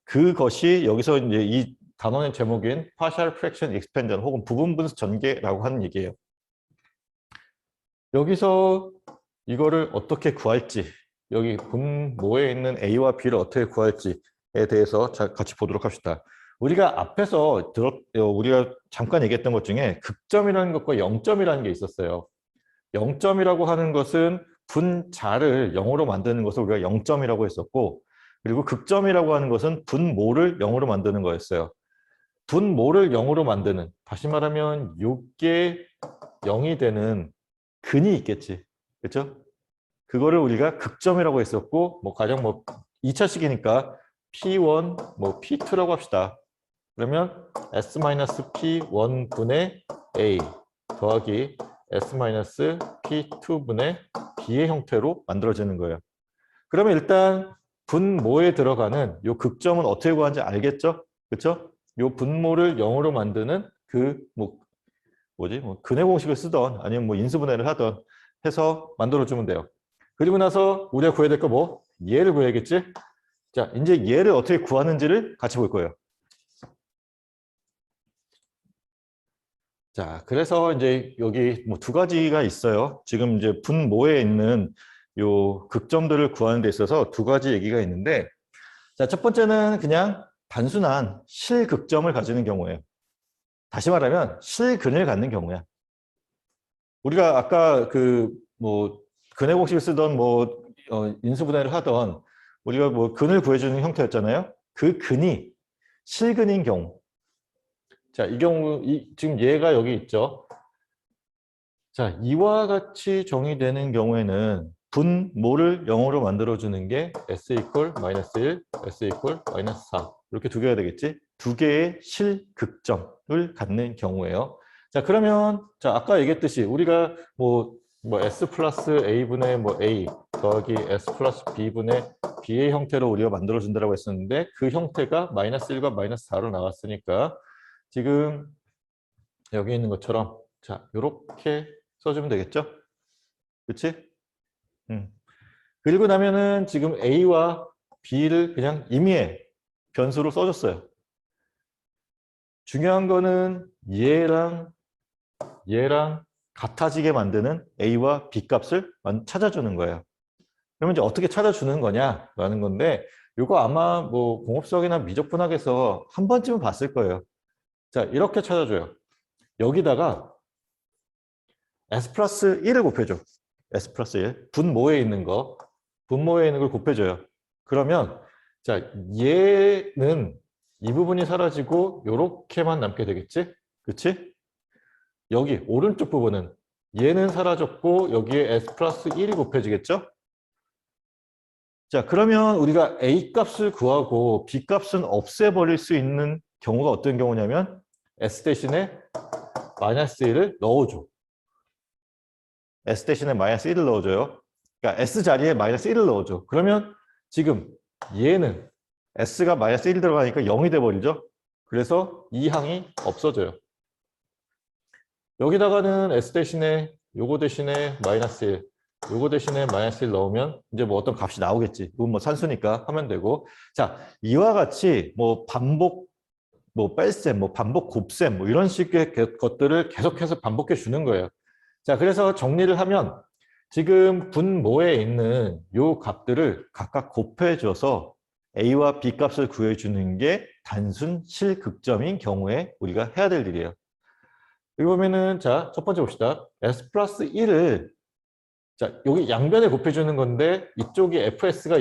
그것이 여기서 이제 이 단원의 제목인 partial fraction expansion 혹은 부분 분수 전개라고 하는 얘기예요. 여기서 이거를 어떻게 구할지, 여기 분모에 있는 A와 B를 어떻게 구할지에 대해서 같이 보도록 합시다. 우리가 앞에서 우리가 잠깐 얘기했던 것 중에 극점이라는 것과 0점이라는 게 있었어요. 0점이라고 하는 것은 분자를 0으로 만드는 것을 우리가 0점이라고 했었고, 그리고 극점이라고 하는 것은 분모를 0으로 만드는 거였어요. 분모를 0으로 만드는, 다시 말하면 이게 0이 되는 근이 있겠지. 그렇죠? 그거를 우리가 극점이라고 했었고, 뭐 가령 뭐 2차식이니까 P1, 뭐 P2라고 합시다. 그러면 S-P1분의 A 더하기 S-P2분의 B의 형태로 만들어지는 거예요. 그러면 일단 분모에 들어가는 요 극점은 어떻게 구하는지 알겠죠? 그렇죠? 요 분모를 0으로 만드는 그 뭐 근해 공식을 쓰던 아니면 뭐 인수분해를 하던 해서 만들어주면 돼요. 그리고 나서 우리가 구해야 될 거 뭐? 얘를 구해야겠지? 자, 이제 얘를 어떻게 구하는지를 같이 볼 거예요. 자, 그래서 이제 여기 뭐 두 가지가 있어요. 지금 이제 분모에 있는 요 극점들을 구하는 데 있어서 두 가지 얘기가 있는데, 자, 첫 번째는 그냥 단순한 실극점을 가지는 경우예요. 다시 말하면 실근을 갖는 경우야. 우리가 아까 그 뭐 근해 공식을 쓰던 인수분해를 하던 우리가 뭐 근을 구해주는 형태였잖아요. 그 근이 실근인 경우. 자, 이 경우 지금 얘가 여기 있죠. 자, 이와 같이 정의되는 경우에는 분모를 0으로 만들어주는 게 s 이퀄 마이너스 1, s 이퀄 마이너스 4 이렇게 두 개가 되겠지? 두 개의 실극점을 갖는 경우예요. 자, 그러면 자 아까 얘기했듯이 우리가 뭐 s 플러스 a분의 뭐 a 더하기 s 플러스 b분의 b의 형태로 우리가 만들어준다고 했었는데 그 형태가 마이너스 1과 마이너스 4로 나왔으니까 지금 여기 있는 것처럼 자 이렇게 써주면 되겠죠? 그치? 그리고 나면은 지금 A와 B를 그냥 임의의 변수로 써줬어요. 중요한 거는 얘랑 같아지게 만드는 A와 B 값을 찾아주는 거예요. 그러면 이제 어떻게 찾아주는 거냐라는 건데 이거 아마 뭐 공업수학이나 미적분학에서 한 번쯤은 봤을 거예요. 자, 이렇게 찾아줘요. 여기다가 S 플러스 1을 곱해줘. S 플러스 1. 분모에 있는 걸 곱해줘요. 그러면 자 얘는 이 부분이 사라지고 요렇게만 남게 되겠지? 그치? 여기 오른쪽 부분은 얘는 사라졌고 여기에 S 플러스 1이 곱해지겠죠? 자, 그러면 우리가 A 값을 구하고 B 값은 없애버릴 수 있는 경우가 어떤 경우냐면 S 대신에 마이너스 1을 넣어줘. S 대신에 마이너스 1을 넣어줘요. 그러니까 S 자리에 마이너스 1을 넣어줘. 그러면 지금 얘는 S가 마이너스 1이 들어가니까 0이 돼버리죠. 그래서 이 항이 없어져요. 여기다가는 S 대신에 요거 대신에 마이너스 1 요거 대신에 마이너스 1 넣으면 이제 뭐 어떤 값이 나오겠지. 이건 뭐 산수니까 하면 되고. 자, 이와 같이 뭐 반복 뭐 뺄셈, 뭐 반복 곱셈 뭐 이런 식의 것들을 계속해서 반복해 주는 거예요. 자, 그래서 정리를 하면 지금 분모에 있는 요 값들을 각각 곱해줘서 A와 B 값을 구해주는 게 단순 실극점인 경우에 우리가 해야 될 일이에요. 여기 보면은 자, 첫 번째 봅시다. S 플러스 1을 자, 여기 양변에 곱해주는 건데 이쪽이 FS가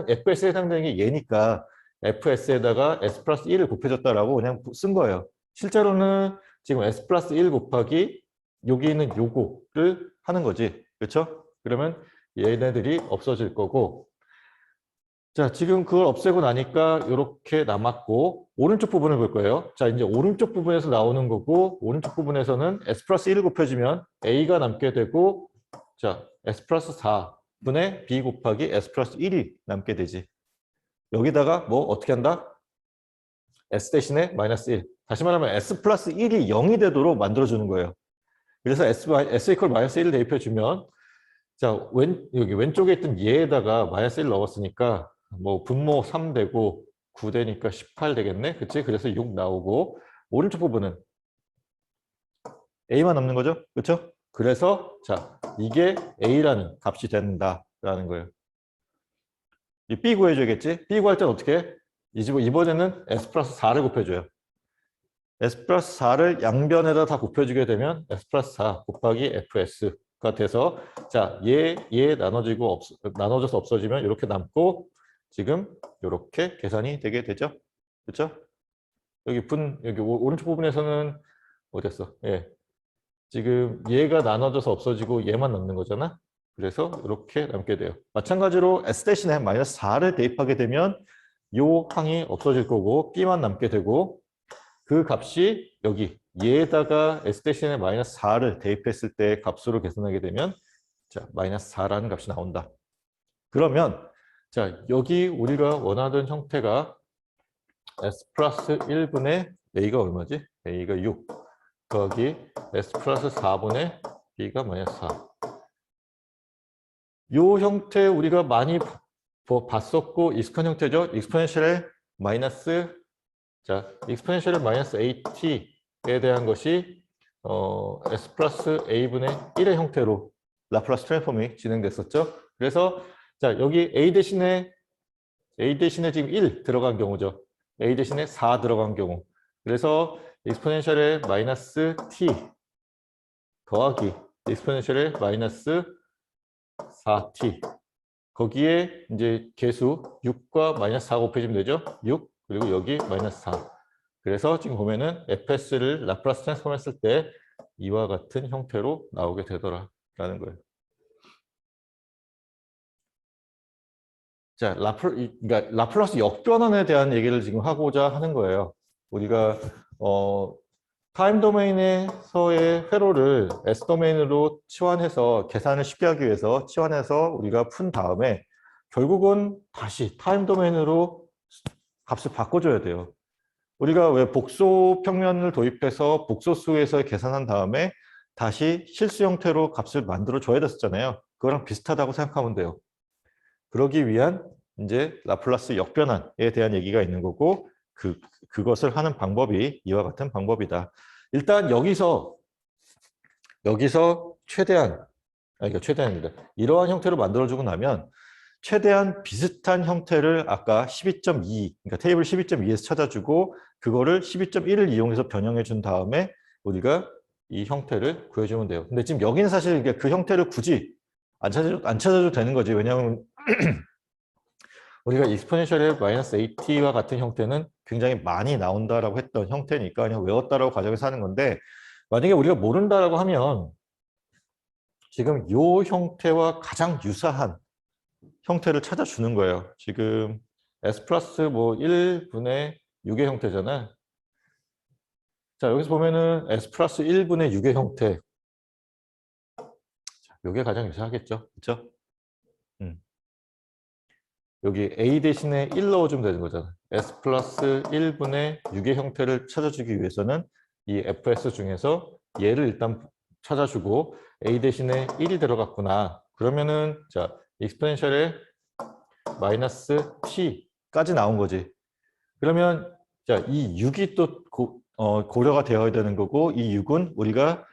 FS에 해당되는 게 얘니까 FS에다가 S 플러스 1을 곱해줬다라고 그냥 쓴 거예요. 실제로는 지금 S 플러스 1 곱하기 여기 있는 요거를 하는 거지. 그렇죠? 그러면 얘네들이 없어질 거고 자, 지금 그걸 없애고 나니까 이렇게 남았고 오른쪽 부분을 볼 거예요. 자, 이제 오른쪽 부분에서 나오는 거고 오른쪽 부분에서는 S 플러스 1을 곱해주면 A가 남게 되고 자, S 플러스 4분의 B 곱하기 S 플러스 1이 남게 되지. 여기다가 뭐 어떻게 한다? S 대신에 마이너스 1. 다시 말하면 S 플러스 1이 0이 되도록 만들어주는 거예요. 그래서 S 이퀄 마이너스 1을 대입해주면 자, 여기 왼쪽에 있던 얘에다가 마이너스 1 넣었으니까 뭐 분모 3 되고 9 되니까 18 되겠네. 그치? 그래서 6 나오고 오른쪽 부분은 A만 남는 거죠. 그렇죠? 그래서 자, 이게 A라는 값이 된다라는 거예요. 이 B 구해줘야겠지? B 구할 때는 어떻게 해? 이번에는 S 플러스 4를 곱해줘요. S 플러스 4를 양변에다 다 곱해주게 되면 S 플러스 4 곱하기 FS가 돼서 자, 얘 나눠져서 없어지면 이렇게 남고 지금 이렇게 계산이 되게 되죠. 그렇죠? 여기 오른쪽 부분에서는 어땠어? 예. 지금 얘가 나눠져서 없어지고 얘만 남는 거잖아. 그래서 이렇게 남게 돼요. 마찬가지로 S 대신에 마이너스 4를 대입하게 되면 요 항이 없어질 거고 B만 남게 되고 그 값이 여기 얘에다가 S 대신에 마이너스 4를 대입했을 때 값으로 계산하게 되면 자 마이너스 4라는 값이 나온다. 그러면 자, 여기 우리가 원하던 형태가 S 플러스 1분의 A가 얼마지? A가 6 더하기 S 플러스 4분의 B가 마이너스 4. 요 형태 우리가 많이 봤었고 익숙한 형태죠. 익스포넨셜의 마이너스, 자, 익스포넨셜의 마이너스 AT에 대한 것이 S 플러스 A분의 1의 형태로 라플라스 트랜스폼이 진행됐었죠. 그래서 자, 여기 A 대신에 지금 1 들어간 경우죠. A 대신에 4 들어간 경우. 그래서 익스포넨셜의 마이너스 T 더하기 익스포넨셜의 마이너스 4T. 거기에 이제 개수 6과 마이너스 4 곱해주면 되죠. 6 그리고 여기 마이너스 4. 그래서 지금 보면은 fs를 라플라스 트랜스폼 했을 때 이와 같은 형태로 나오게 되더라라는 거예요. 자, 그러니까 라플라스 역변환에 대한 얘기를 지금 하고자 하는 거예요. 우리가 타임 도메인에서의 회로를 S 도메인으로 치환해서 계산을 쉽게 하기 위해서 치환해서 우리가 푼 다음에 결국은 다시 타임 도메인으로 값을 바꿔줘야 돼요. 우리가 왜 복소 평면을 도입해서 복소수에서 계산한 다음에 다시 실수 형태로 값을 만들어 줘야 됐었잖아요. 그거랑 비슷하다고 생각하면 돼요. 그러기 위한 이제 라플라스 역변환에 대한 얘기가 있는 거고 그것을 하는 방법이 이와 같은 방법이다. 일단 여기서 최대한 그러니까 최대한입니다. 이러한 형태로 만들어주고 나면 최대한 비슷한 형태를 아까 12.2 그러니까 테이블 12.2에서 찾아주고 그거를 12.1을 이용해서 변형해 준 다음에 우리가 이 형태를 구해주면 돼요. 근데 지금 여기는 사실 그 형태를 굳이 안 찾아줘도 되는 거지. 왜냐하면 우리가 익스포넨셜의 마이너스 AT와 같은 형태는 굉장히 많이 나온다라고 했던 형태니까 그냥 외웠다라고 가정해서 하는 건데 만약에 우리가 모른다라고 하면 지금 요 형태와 가장 유사한 형태를 찾아주는 거예요. 지금 S 플러스 뭐 1분의 6의 형태잖아. 자, 여기서 보면은 S 플러스 1분의 6의 형태. 자, 요게 가장 유사하겠죠. 그렇죠? 여기 A 대신에 1 넣어주면 되는 거잖아. S 플러스 1분의 6의 형태를 찾아주기 위해서는 이 fs 중에서 얘를 일단 찾아주고 A 대신에 1이 들어갔구나. 그러면은 자 익스포넨셜의 마이너스 t까지 나온 거지. 그러면 자 이 6이 또 고려가 되어야 되는 거고 이 6은 우리가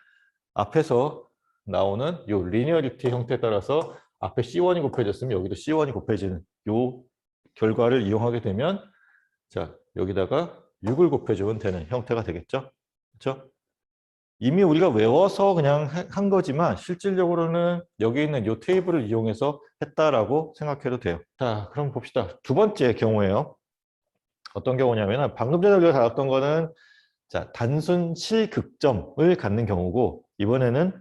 앞에서 나오는 요 리니어리티 형태에 따라서 앞에 C1이 곱해졌으면 여기도 C1이 곱해지는 요 결과를 이용하게 되면 자 여기다가 6을 곱해주면 되는 형태가 되겠죠. 그렇죠? 이미 우리가 외워서 그냥 한 거지만 실질적으로는 여기 있는 요 테이블을 이용해서 했다라고 생각해도 돼요. 자, 그럼 봅시다. 두 번째 경우예요. 어떤 경우냐면 방금 전에 우리가 다뤘던 거는 자 단순 실극점을 갖는 경우고 이번에는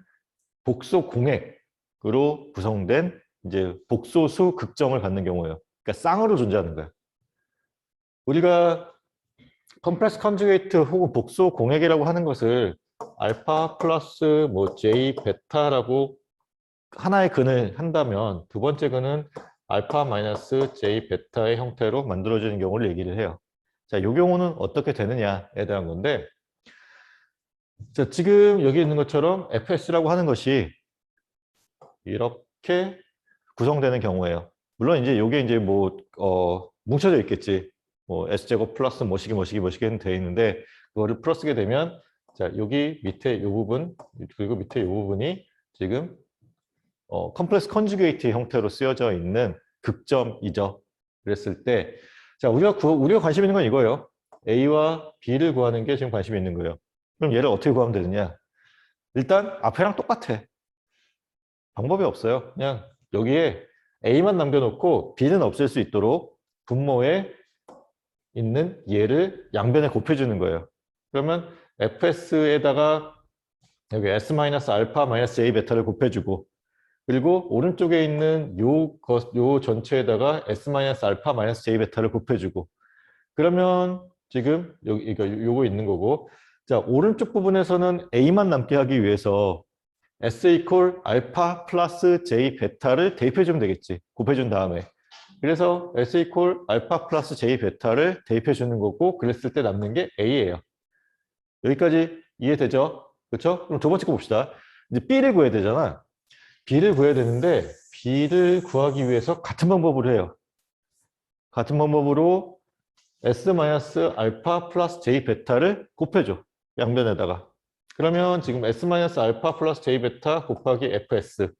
복소 공액으로 구성된 이제 복소수 극점을 갖는 경우예요. 그러니까 쌍으로 존재하는 거예요. 우리가 컴플렉스 컨주게이트 혹은 복소 공액이라고 하는 것을 알파 플러스 뭐 J 베타라고 하나의 근을 한다면 두 번째 근은 알파 마이너스 J 베타의 형태로 만들어지는 경우를 얘기를 해요. 자, 이 경우는 어떻게 되느냐에 대한 건데 자, 지금 여기 있는 것처럼 FS라고 하는 것이 이렇게 구성되는 경우예요. 물론 이제 이게 이제 뭐 뭉쳐져 있겠지. 뭐 S제곱 플러스 뭐시기 되어 있는데 그거를 풀어쓰게 되면 자 여기 밑에 이 부분 그리고 밑에 이 부분이 지금 컴플렉스 컨주게이트 형태로 쓰여져 있는 극점이죠. 그랬을 때 자 우리가 관심 있는 건 이거예요. A와 B를 구하는 게 지금 관심이 있는 거예요. 그럼 얘를 어떻게 구하면 되느냐? 일단 앞에랑 똑같아. 방법이 없어요. 그냥 여기에 A만 남겨놓고 B는 없앨 수 있도록 분모에 있는 얘를 양변에 곱해주는 거예요. 그러면 FS에다가 여기 S-알파-J 베타를 곱해주고 그리고 오른쪽에 있는 요 전체에다가 S-알파-J 베타를 곱해주고 그러면 지금 여기 요거 있는 거고 자 오른쪽 부분에서는 A만 남게 하기 위해서 S 이퀄 알파 플러스 J 베타를 대입해주면 되겠지. 곱해준 다음에 그래서 S 이퀄 알파 플러스 J 베타를 대입해 주는 거고 그랬을 때 남는 게 A예요. 여기까지 이해되죠? 그렇죠? 그럼 두 번째 거 봅시다. 이제 B를 구해야 되잖아. B를 구해야 되는데 B를 구하기 위해서 같은 방법으로 해요. 같은 방법으로 S-알파 플러스 J 베타를 곱해줘. 양변에다가. 그러면 지금 S-알파 플러스 J 베타 곱하기 FS.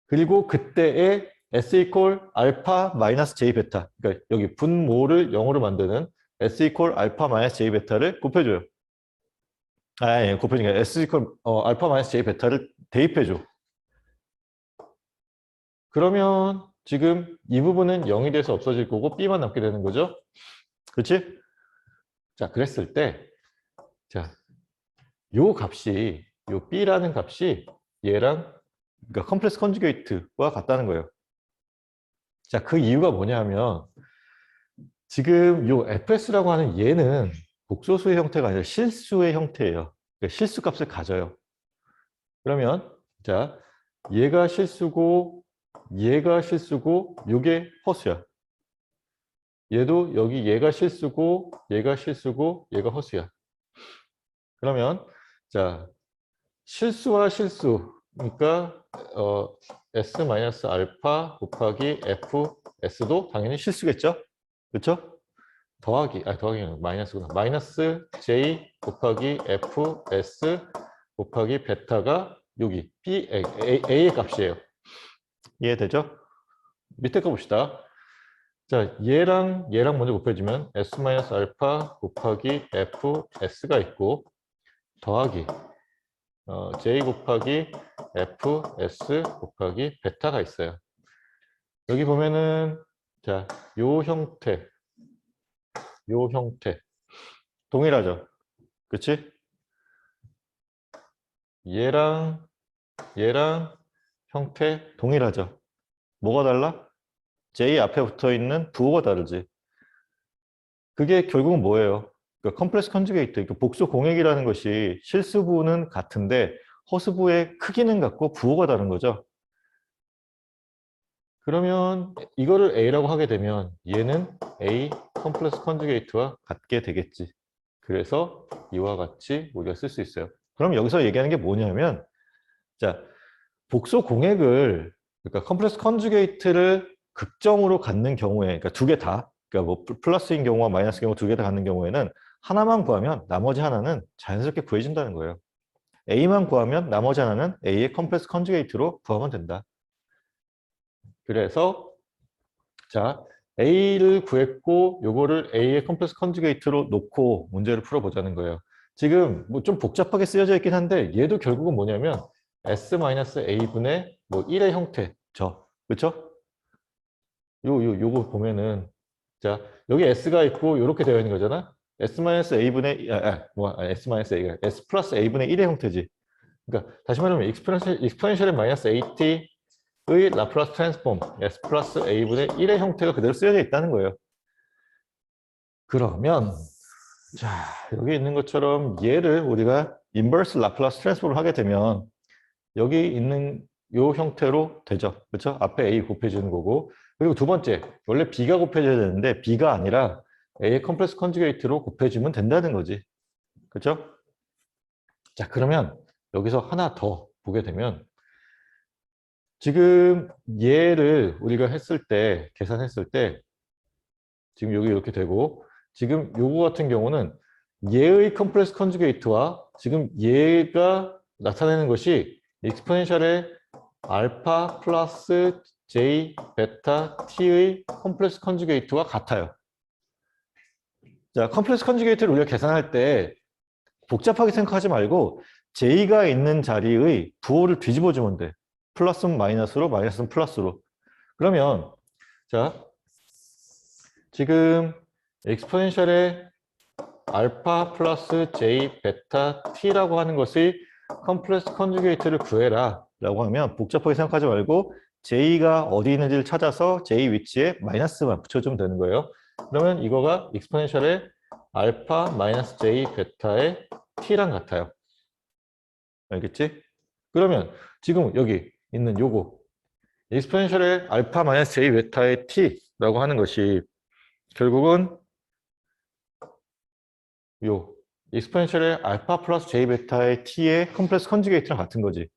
그리고 그때의 S 이퀄 알파 마이너스 J 베타. 그러니까 여기 분모를 0으로 만드는 S 이퀄 알파 마이너스 J 베타를 곱해줘요. 예, 곱해주니까 S 이퀄 알파 마이너스 J 베타를 대입해줘. 그러면 지금 이 부분은 0이 돼서 없어질 거고 B만 남게 되는 거죠. 그렇지? 자, 그랬을 때 자, 요 값이 요 B라는 값이 얘랑 그러니까 컴플렉스 컨주게이트와 같다는 거예요. 자, 그 이유가 뭐냐면 지금 요 FS라고 하는 얘는 복소수의 형태가 아니라 실수의 형태예요. 그러니까 실수 값을 가져요. 그러면 자, 얘가 실수고 얘가 실수고 요게 허수야. 얘도 여기 얘가 실수고 얘가 실수고 얘가 허수야. 그러면 자, 실수와 실수 그러니까 S-알파 곱하기 FS도 당연히 실수겠죠? 그렇죠? 더하기가 마이너스구나. 마이너스 J 곱하기 FS 곱하기 베타가 여기 A의 값이에요. 이해되죠? 밑에 거 봅시다. 자, 얘랑 먼저 곱해주면 S-알파 곱하기 FS가 있고 더하기 J 곱하기 FS 곱하기 베타가 있어요. 여기 보면은 자, 요 형태 동일하죠? 그치? 얘랑 형태 동일하죠? 뭐가 달라? J 앞에 붙어 있는 부호가 다르지. 그게 결국은 뭐예요? 그러니까 컴플렉스 컨주게이트, 그러니까 복수 공액이라는 것이 실수부는 같은데 허수부의 크기는 같고 부호가 다른 거죠. 그러면 이거를 A라고 하게 되면 얘는 A 컴플렉스 컨주게이트와 같게 되겠지. 그래서 이와 같이 우리가 쓸 수 있어요. 그럼 여기서 얘기하는 게 뭐냐면 자, 복수 공액을 그러니까 컴플렉스 컨주게이트를 극정으로 갖는 경우에 그러니까 두 개 다 그러니까 뭐 플러스인 경우와 마이너스 경우 두 개 다 갖는 경우에는 하나만 구하면 나머지 하나는 자연스럽게 구해진다는 거예요. A만 구하면 나머지 하나는 A의 컴플렉스 컨주게이트로 구하면 된다. 그래서 자, A를 구했고 요거를 A의 컴플렉스 컨주게이트로 놓고 문제를 풀어보자는 거예요. 지금 뭐 좀 복잡하게 쓰여져 있긴 한데 얘도 결국은 뭐냐면 S-A분의 뭐 1의 형태죠. 그렇죠? 요거 보면은 자, 여기 S가 있고 요렇게 되어 있는 거잖아. S-A분의 S-A가 S 플러스 A분의 1의 형태지. 그러니까 다시 말하면 익스포넨셜의 마이너스 AT의 라플라스 트랜스폼 S 플러스 A분의 1의 형태가 그대로 쓰여져 있다는 거예요. 그러면 자, 여기 있는 것처럼 얘를 우리가 인버스 라플라스 트랜스폼을 하게 되면 여기 있는 요 형태로 되죠. 그렇죠? 앞에 A 곱해주는 거고. 그리고 두 번째, 원래 B가 곱해져야 되는데 B가 아니라 A의 컴플렉스 컨주게이트로 곱해주면 된다는 거지. 그렇죠? 자, 그러면 여기서 하나 더 보게 되면 지금 얘를 우리가 했을 때, 계산했을 때 지금 여기 이렇게 되고 지금 요거 같은 경우는 얘의 컴플렉스 컨주게이트와 지금 얘가 나타내는 것이 익스포넨셜의 알파 플러스 J 베타 T의 컴플렉스 컨주게이트와 같아요. 자, 컴플렉스 컨주게이트를 우리가 계산할 때 복잡하게 생각하지 말고 J가 있는 자리의 부호를 뒤집어 주면 돼. 플러스는 마이너스로, 마이너스는 플러스로. 그러면 자, 지금 익스포넨셜의 알파 플러스 J 베타 T라고 하는 것의 컴플렉스 컨주게이트를 구해라 라고 하면 복잡하게 생각하지 말고 J가 어디 있는지를 찾아서 J 위치에 마이너스만 붙여주면 되는 거예요. 그러면 이거가 익스포넨셜의 알파 마이너스 J 베타의 T랑 같아요. 알겠지? 그러면 지금 여기 있는 요거 익스포넨셜의 알파 마이너스 j 베타의 t라고 하는 것이 결국은 요 익스포넨셜의 알파 플러스 j 베타의 t의 컴플렉스 컨주게이트랑 같은 거지.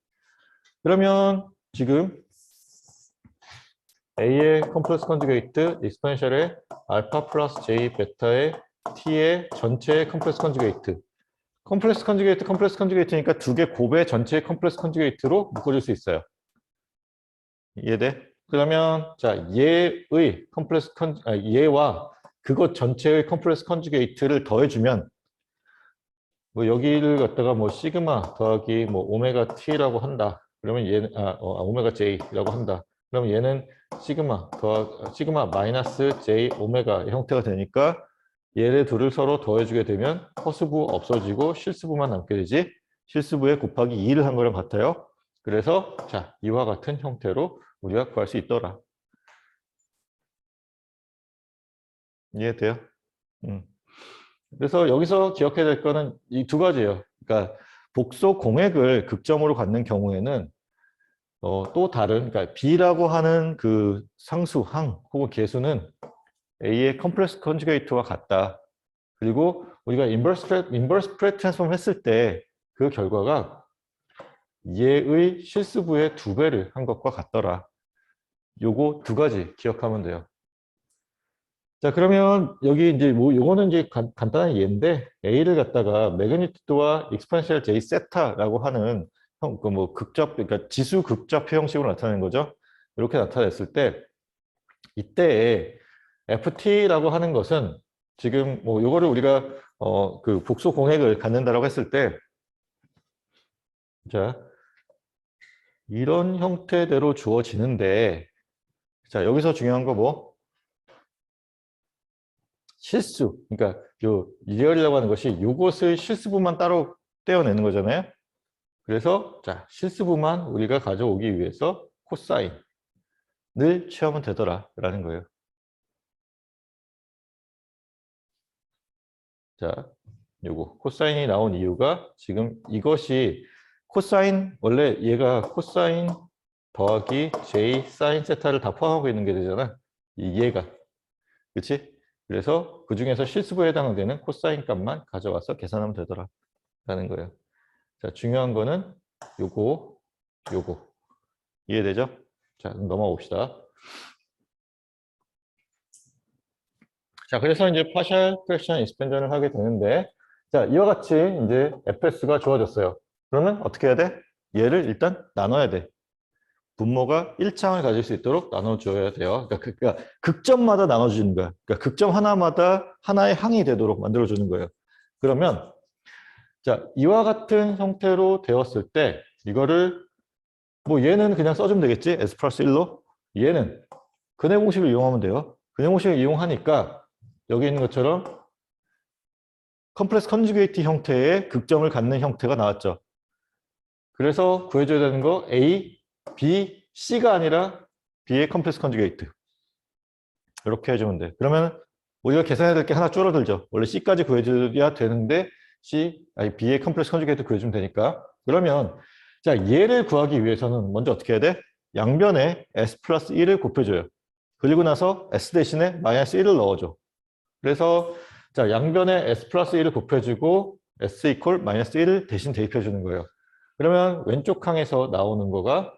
그러면 지금 a의 컴플렉스 컨주게이트 익스포넨셜의 알파 플러스 j 베타의 t의 전체의 컴플렉스 컨주게이트. 컴플렉스 컨주게이트니까 두 개 곱의 전체의 컴플렉스 컨주게이트로 묶어줄 수 있어요. 이해돼? 그러면 자 얘의 얘와 그것 전체의 컴플렉스 컨주게이트를 더해주면 뭐 여기를 갖다가 뭐 시그마 더하기 뭐 오메가 t라고 한다. 그러면 얘는 오메가 j라고 한다. 그러면 얘는 시그마 마이너스 j 오메가 형태가 되니까 얘네 둘을 서로 더해주게 되면 허수부 없어지고 실수부만 남게 되지. 실수부에 곱하기 2를 한 거랑 같아요. 그래서 자 이와 같은 형태로 우리가 구할 수 있더라. 이해돼요? 그래서 여기서 기억해야 될 거는 이 두 가지예요. 그러니까 복소 공액을 극점으로 갖는 경우에는 또 다른, 그러니까 B라고 하는 그 상수, 항 혹은 계수는 A의 컴플렉스 컨주게이트와 같다. 그리고 우리가 인버스 프레 트랜스폼 했을 때 그 결과가 얘의 실수부의 2배를 한 것과 같더라. 요거 두 가지 기억하면 돼요. 자, 그러면 여기 이제 뭐 요거는 이제 간단한 예인데 A를 갖다가 매그니튜드와 익스포넨셜 J 세타라고 하는 그 뭐 극접, 그러니까 지수 극접표 형식으로 나타내는 거죠. 이렇게 나타냈을 때 이때에 FT라고 하는 것은 지금 뭐 요거를 우리가 그 복소 공액을 갖는다라고 했을 때 자, 이런 형태대로 주어지는데 자, 여기서 중요한 거 뭐? 실수. 그러니까 요 리얼이라고 하는 것이 요것의 실수부만 따로 떼어내는 거잖아요. 그래서 자, 실수부만 우리가 가져오기 위해서 코사인을 취하면 되더라라는 거예요. 자, 요거 코사인이 나온 이유가 지금 이것이 코사인 원래 얘가 코사인 더하기 j 사인 세타를 다 포함하고 있는 게 되잖아. 이 얘가. 그렇지? 그래서 그 중에서 실수부에 해당되는 코사인 값만 가져와서 계산하면 되더라라는 거예요. 자, 중요한 거는 요거. 이해되죠? 자, 그럼 넘어가 봅시다. 자, 그래서 이제 파셜 프랙션 익스펜전을 하게 되는데, 자, 이와 같이 이제 fs가 주어졌어요. 그러면 어떻게 해야 돼? 얘를 일단 나눠야 돼. 분모가 1창을 가질 수 있도록 나눠줘야 돼요. 그러니까 극점마다 나눠주는 거야. 그러니까 극점 하나마다 하나의 항이 되도록 만들어주는 거예요. 그러면 자, 이와 같은 형태로 되었을 때 이거를 뭐 얘는 그냥 써주면 되겠지? S 플러스 1로. 얘는 근해 공식을 이용하면 돼요. 근해 공식을 이용하니까 여기 있는 것처럼 컴플렉스 컨주게이트 형태의 극점을 갖는 형태가 나왔죠. 그래서 구해줘야 되는 거 A, B, C가 아니라 B의 컴플렉스 컨주게이트. 이렇게 해주면 돼. 그러면 우리가 계산해야 될 게 하나 줄어들죠. 원래 C까지 구해줘야 되는데 B의 컴플렉스 컨주게이트 구해주면 되니까. 그러면 자 얘를 구하기 위해서는 먼저 어떻게 해야 돼? 양변에 S 플러스 1을 곱해줘요. 그리고 나서 S 대신에 마이너스 1을 넣어줘. 그래서 자 양변에 S 플러스 1을 곱해주고 S 이퀄 마이너스 1을 대신 대입해주는 거예요. 그러면 왼쪽 항에서 나오는 거가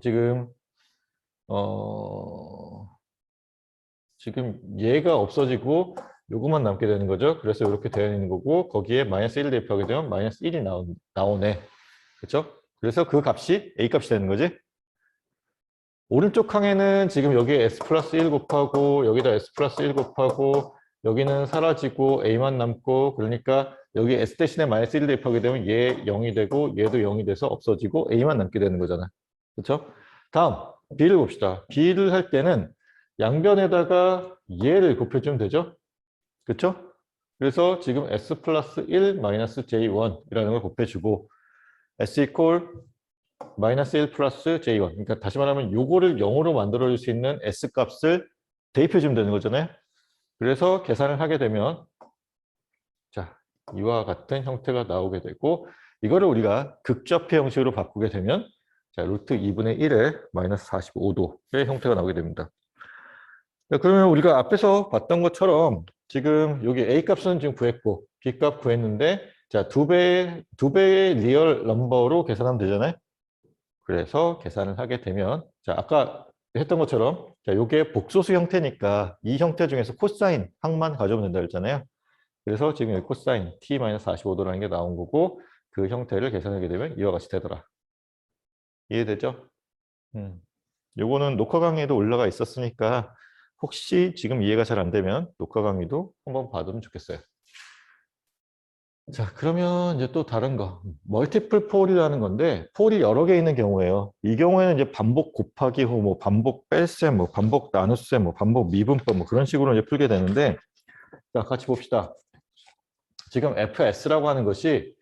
지금 지금 얘가 없어지고 요것만 남게 되는 거죠. 그래서 이렇게 되어 있는 거고 거기에 마이너스 1을 대입하게 되면 마이너스 1이 나오네. 그렇죠? 그래서 그 값이 A 값이 되는 거지. 오른쪽 항에는 지금 여기에 S 플러스 1 곱하고 여기다 S 플러스 1 곱하고 여기는 사라지고 A만 남고 그러니까 여기 S 대신에 마이너스 1 대입하게 되면 얘 0이 되고 얘도 0이 돼서 없어지고 A만 남게 되는 거잖아. 그렇죠? 다음 B를 봅시다. B를 할 때는 양변에다가 얘를 곱해주면 되죠? 그렇죠? 그래서 지금 S 플러스 1 마이너스 J1이라는 걸 곱해주고 S 이퀄 마이너스 1 플러스 J1. 그러니까 다시 말하면 요거를 0으로 만들어줄 수 있는 S 값을 대입해주면 되는 거잖아요. 그래서 계산을 하게 되면 자 이와 같은 형태가 나오게 되고 이거를 우리가 극좌표 형식으로 바꾸게 되면 자, 루트 2분의 1에 마이너스 45도의 형태가 나오게 됩니다. 자, 그러면 우리가 앞에서 봤던 것처럼 지금 여기 A 값은 지금 구했고 B 값 구했는데 자, 두 배의 리얼 넘버로 계산하면 되잖아요. 그래서 계산을 하게 되면 자, 아까 했던 것처럼 자, 요게 복소수 형태니까 이 형태 중에서 코사인 항만 가져오면 된다 그랬잖아요. 그래서 지금 여기 코사인 t-45도라는 게 나온 거고 그 형태를 계산하게 되면 이와 같이 되더라. 이해되죠? 요거는 녹화 강의에도 올라가 있었으니까 혹시 지금 이해가 잘 안 되면 녹화 강의도 한번 봐두면 좋겠어요. 자, 그러면 이제 또 다른 거. 멀티플 폴이라는 건데 폴이 여러 개 있는 경우예요. 이 경우에는 이제 반복 곱하기 후, 뭐 반복 뺄셈, 뭐 반복 나눗셈, 뭐 반복 미분법 뭐 그런 식으로 이제 풀게 되는데 자, 같이 봅시다. 지금 fs라고 하는 것이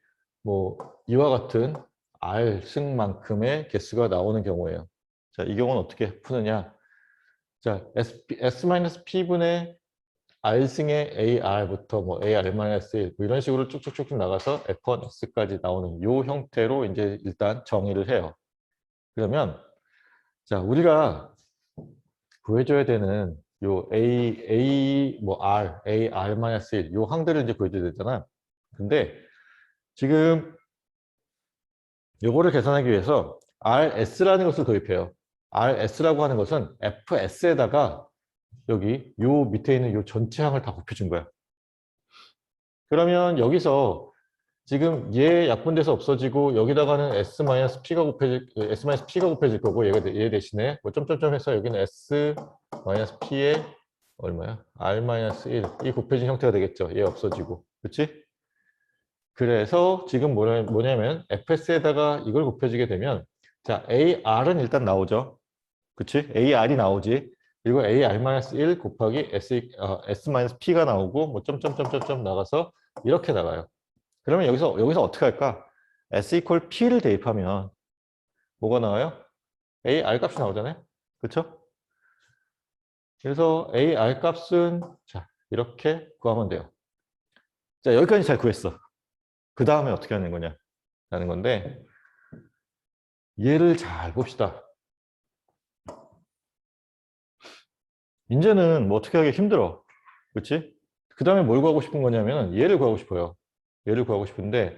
뭐 이와 같은 r 승만큼의 개수가 나오는 경우예요. 자, 이 경우는 어떻게 푸느냐? 자, s-p분의 r승의 ar부터 뭐 ar-1 뭐 이런 식으로 쭉쭉쭉 나가서 f1s까지 나오는 요 형태로 이제 일단 정의를 해요. 그러면 자, 우리가 구해줘야 되는 요 a 뭐 r, ar-1 요 항들을 이제 구해줘야 되잖아. 근데 지금 요거를 계산하기 위해서 rs라는 것을 도입해요. rs라고 하는 것은 fs에다가 여기 요 밑에 있는 요 전체 항을 다 곱해준 거야. 그러면 여기서 지금 얘 약분돼서 없어지고 여기다가는 s-p가 곱해질 거고 얘 대신에 뭐 점점점 해서 여기는 s-p에 얼마야? r-1 이 곱해진 형태가 되겠죠. 얘 없어지고. 그렇지? 그래서 지금 뭐냐면 fs에다가 이걸 곱해주게 되면 자, ar은 일단 나오죠. 그치? ar이 나오지. 그리고 ar-1 곱하기 s-p가 나오고 뭐 점점점점점 나가서 이렇게 나가요. 그러면 여기서 어떻게 할까? s equal p를 대입하면 뭐가 나와요? ar 값이 나오잖아요. 그렇죠? 그래서 ar 값은 자, 이렇게 구하면 돼요. 자, 여기까지 잘 구했어. 그 다음에 어떻게 하는 거냐? 라는 건데 얘를 잘 봅시다. 이제는 뭐 어떻게 하기 힘들어. 그렇지? 그 다음에 뭘 구하고 싶은 거냐면 얘를 구하고 싶어요. 얘를 구하고 싶은데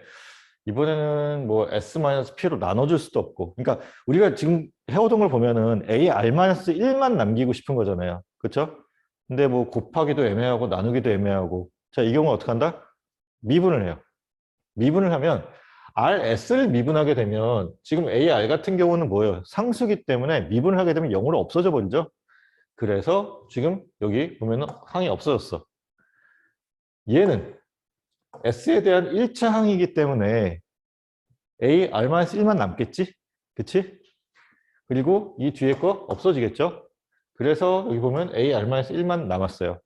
이번에는 뭐 s-p로 나눠줄 수도 없고 그러니까 우리가 지금 해오던 걸 보면은 ar-1만 남기고 싶은 거잖아요. 그렇죠? 근데 뭐 곱하기도 애매하고 나누기도 애매하고 자, 이 경우 어떻게 한다? 미분을 해요. 미분을 하면 rs를 미분하게 되면 지금 ar 같은 경우는 뭐예요? 상수기 때문에 미분을 하게 되면 0으로 없어져 버리죠. 그래서 지금 여기 보면은 항이 없어졌어. 얘는 S에 대한 1차 항이기 때문에 A, R-1만 남겠지? 그치? 그리고 이 뒤에 거 없어지겠죠? 그래서 여기 보면 A, R-1만 남았어요.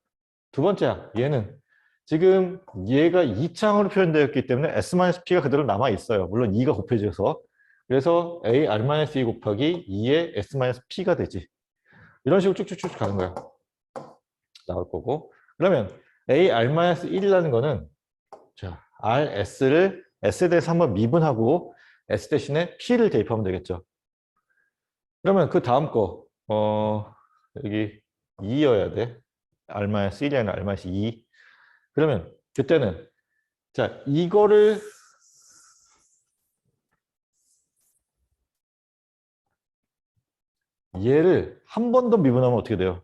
두 번째 항, 얘는 지금 얘가 2차 항으로 표현되었기 때문에 S-P가 그대로 남아있어요. 물론 2가 곱해져서. 그래서 A, R-2 곱하기 2의 S-P가 되지. 이런 식으로 쭉쭉쭉 가는 거야. 나올 거고. 그러면 A, R-1이라는 거는 자, RS를 S에 대해서 한번 미분하고 S 대신에 P를 대입하면 되겠죠. 그러면 그 다음 거 여기 2여야 돼. R-1이 아니라 R-2. 그러면 그때는 자, 이거를 얘를 한 번 더 미분하면 어떻게 돼요?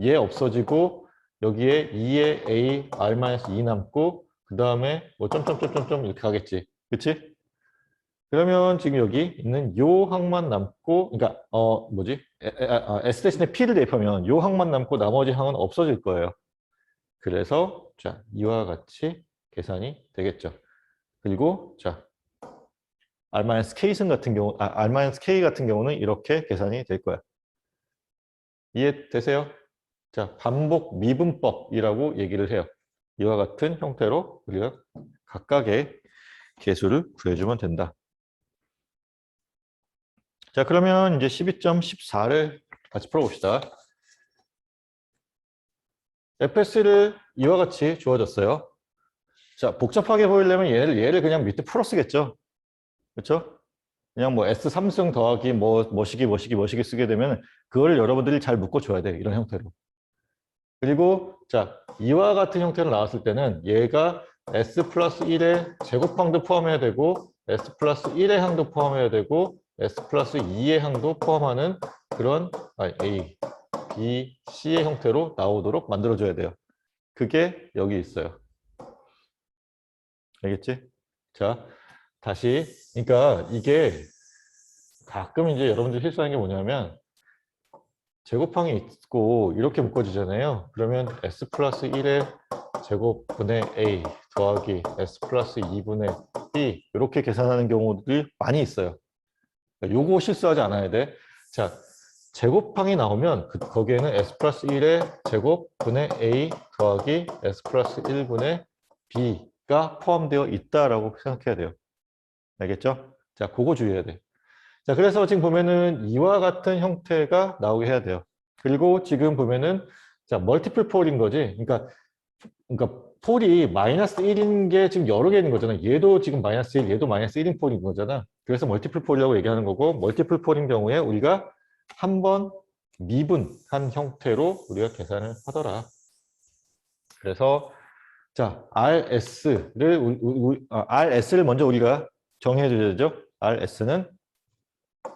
얘 없어지고 여기에 2의 A, R-2 남고 그 다음에 뭐 점점점점점 이렇게 가겠지. 그치? 그러면 지금 여기 있는 요 항만 남고, 그러니까 뭐지? S 대신에 P를 대입하면 요 항만 남고 나머지 항은 없어질 거예요. 그래서 자, 이와 같이 계산이 되겠죠. 그리고 자, R-K승 같은 경우, R-K 같은 경우는 이렇게 계산이 될 거야. 이해되세요? 자, 반복 미분법이라고 얘기를 해요. 이와 같은 형태로 우리가 각각의 개수를 구해주면 된다. 자, 그러면 이제 12.14를 같이 풀어봅시다. fs를 이와 같이 주어졌어요. 자, 복잡하게 보이려면 얘를 그냥 밑에 풀어 쓰겠죠. 그렇죠? 그냥 뭐 S3승 더하기 뭐시기 쓰게 되면 그걸 여러분들이 잘 묶어줘야 돼. 이런 형태로. 그리고 자, 이와 같은 형태로 나왔을 때는 얘가 S 플러스 1의 제곱항도 포함해야 되고 S 플러스 1의 항도 포함해야 되고 S 플러스 2의 항도 포함하는 그런 A, B, C의 형태로 나오도록 만들어줘야 돼요. 그게 여기 있어요. 알겠지? 자, 다시. 그러니까 이게 가끔 이제 여러분들 실수하는 게 뭐냐면 제곱항이 있고 이렇게 묶어지잖아요. 그러면 S 플러스 1의 제곱분의 A 더하기 S 플러스 2분의 B 이렇게 계산하는 경우들이 많이 있어요. 요거 실수하지 않아야 돼. 자, 제곱항이 나오면 거기에는 S 플러스 1의 제곱분의 A 더하기 S 플러스 1분의 B가 포함되어 있다라고 생각해야 돼요. 알겠죠? 자, 그거 주의해야 돼. 자, 그래서 지금 보면은 이와 같은 형태가 나오게 해야 돼요. 그리고 지금 보면은 자, 멀티플 폴인 거지. 그러니까 폴이 마이너스 1인 게 지금 여러 개 있는 거잖아. 얘도 지금 마이너스 1, 얘도 마이너스 1인 폴인 거잖아. 그래서 멀티플 폴이라고 얘기하는 거고, 멀티플 폴인 경우에 우리가 한 번 미분한 형태로 우리가 계산을 하더라. 그래서 자, RS를 먼저 우리가 정해 줘야죠. RS는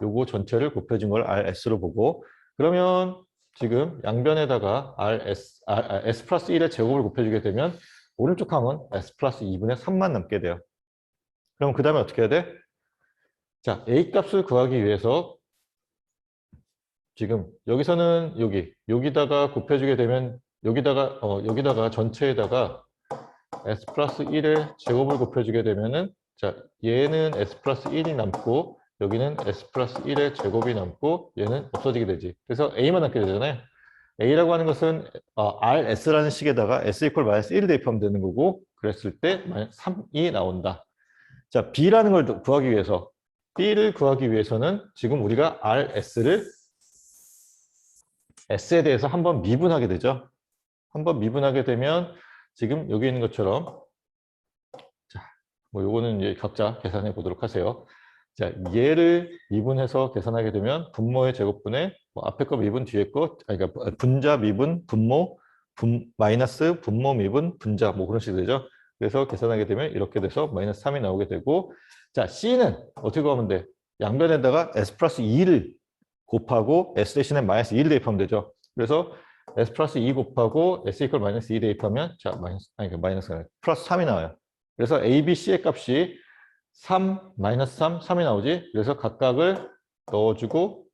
요거 전체를 곱해준 걸 RS로 보고, 그러면 지금 양변에다가 S 플러스 1의 제곱을 곱해주게 되면 오른쪽 항은 S 플러스 2분의 3만 남게 돼요. 그럼 그 다음에 어떻게 해야 돼? 자, A 값을 구하기 위해서 지금 여기서는 여기다가 곱해주게 되면 여기다가 전체에다가 S 플러스 1의 제곱을 곱해주게 되면은 자, 얘는 S 플러스 1이 남고 여기는 S 플러스 1의 제곱이 남고 얘는 없어지게 되지. 그래서 A만 남게 되잖아요. A라고 하는 것은 RS라는 식에다가 S 이퀄 마이너스 1을 대입하면 되는 거고 그랬을 때 3이 나온다. 자, B라는 걸 구하기 위해서 B를 구하기 위해서는 지금 우리가 RS를 S에 대해서 한번 미분하게 되죠. 한번 미분하게 되면 지금 여기 있는 것처럼 자, 뭐 요거는 이제 각자 계산해 보도록 하세요. 자, 얘를 미분해서 계산하게 되면 분모의 제곱분의 뭐 앞에 거 미분 뒤에 거 그러니까 분자 미분 분모 마이너스 분모 미분 분자 뭐 그런 식으로 되죠. 그래서 계산하게 되면 이렇게 돼서 마이너스 3이 나오게 되고 자, C는 어떻게 구하면 돼? 양변에다가 S 플러스 2를 곱하고 S 대신에 마이너스 2를 대입하면 되죠. 그래서 S 플러스 2 곱하고 S 이퀄 마이너스 2 대입하면 자, 마이너스 플러스 3이 나와요. 그래서 A, B, C의 값이 3, 마이너스 3, 3이 나오지. 그래서 각각을 넣어주고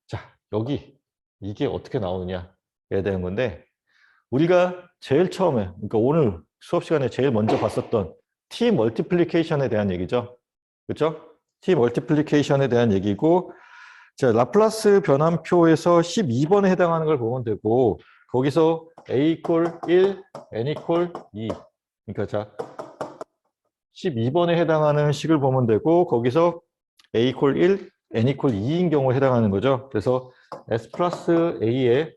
자, 여기 이게 어떻게 나오느냐에 대한 건데 우리가 제일 처음에 그러니까 오늘 수업 시간에 제일 먼저 봤었던 T 멀티플리케이션에 대한 얘기죠. 그렇죠? T 멀티플리케이션에 대한 얘기고 자, 라플라스 변환표에서 12번에 해당하는 걸 보면 되고 거기서 A 이퀄 1, N 이퀄 2 그러니까 자 12번에 해당하는 식을 보면 되고 거기서 A 이퀄 1, N 이퀄 2인 경우에 해당하는 거죠. 그래서 S 플러스 A의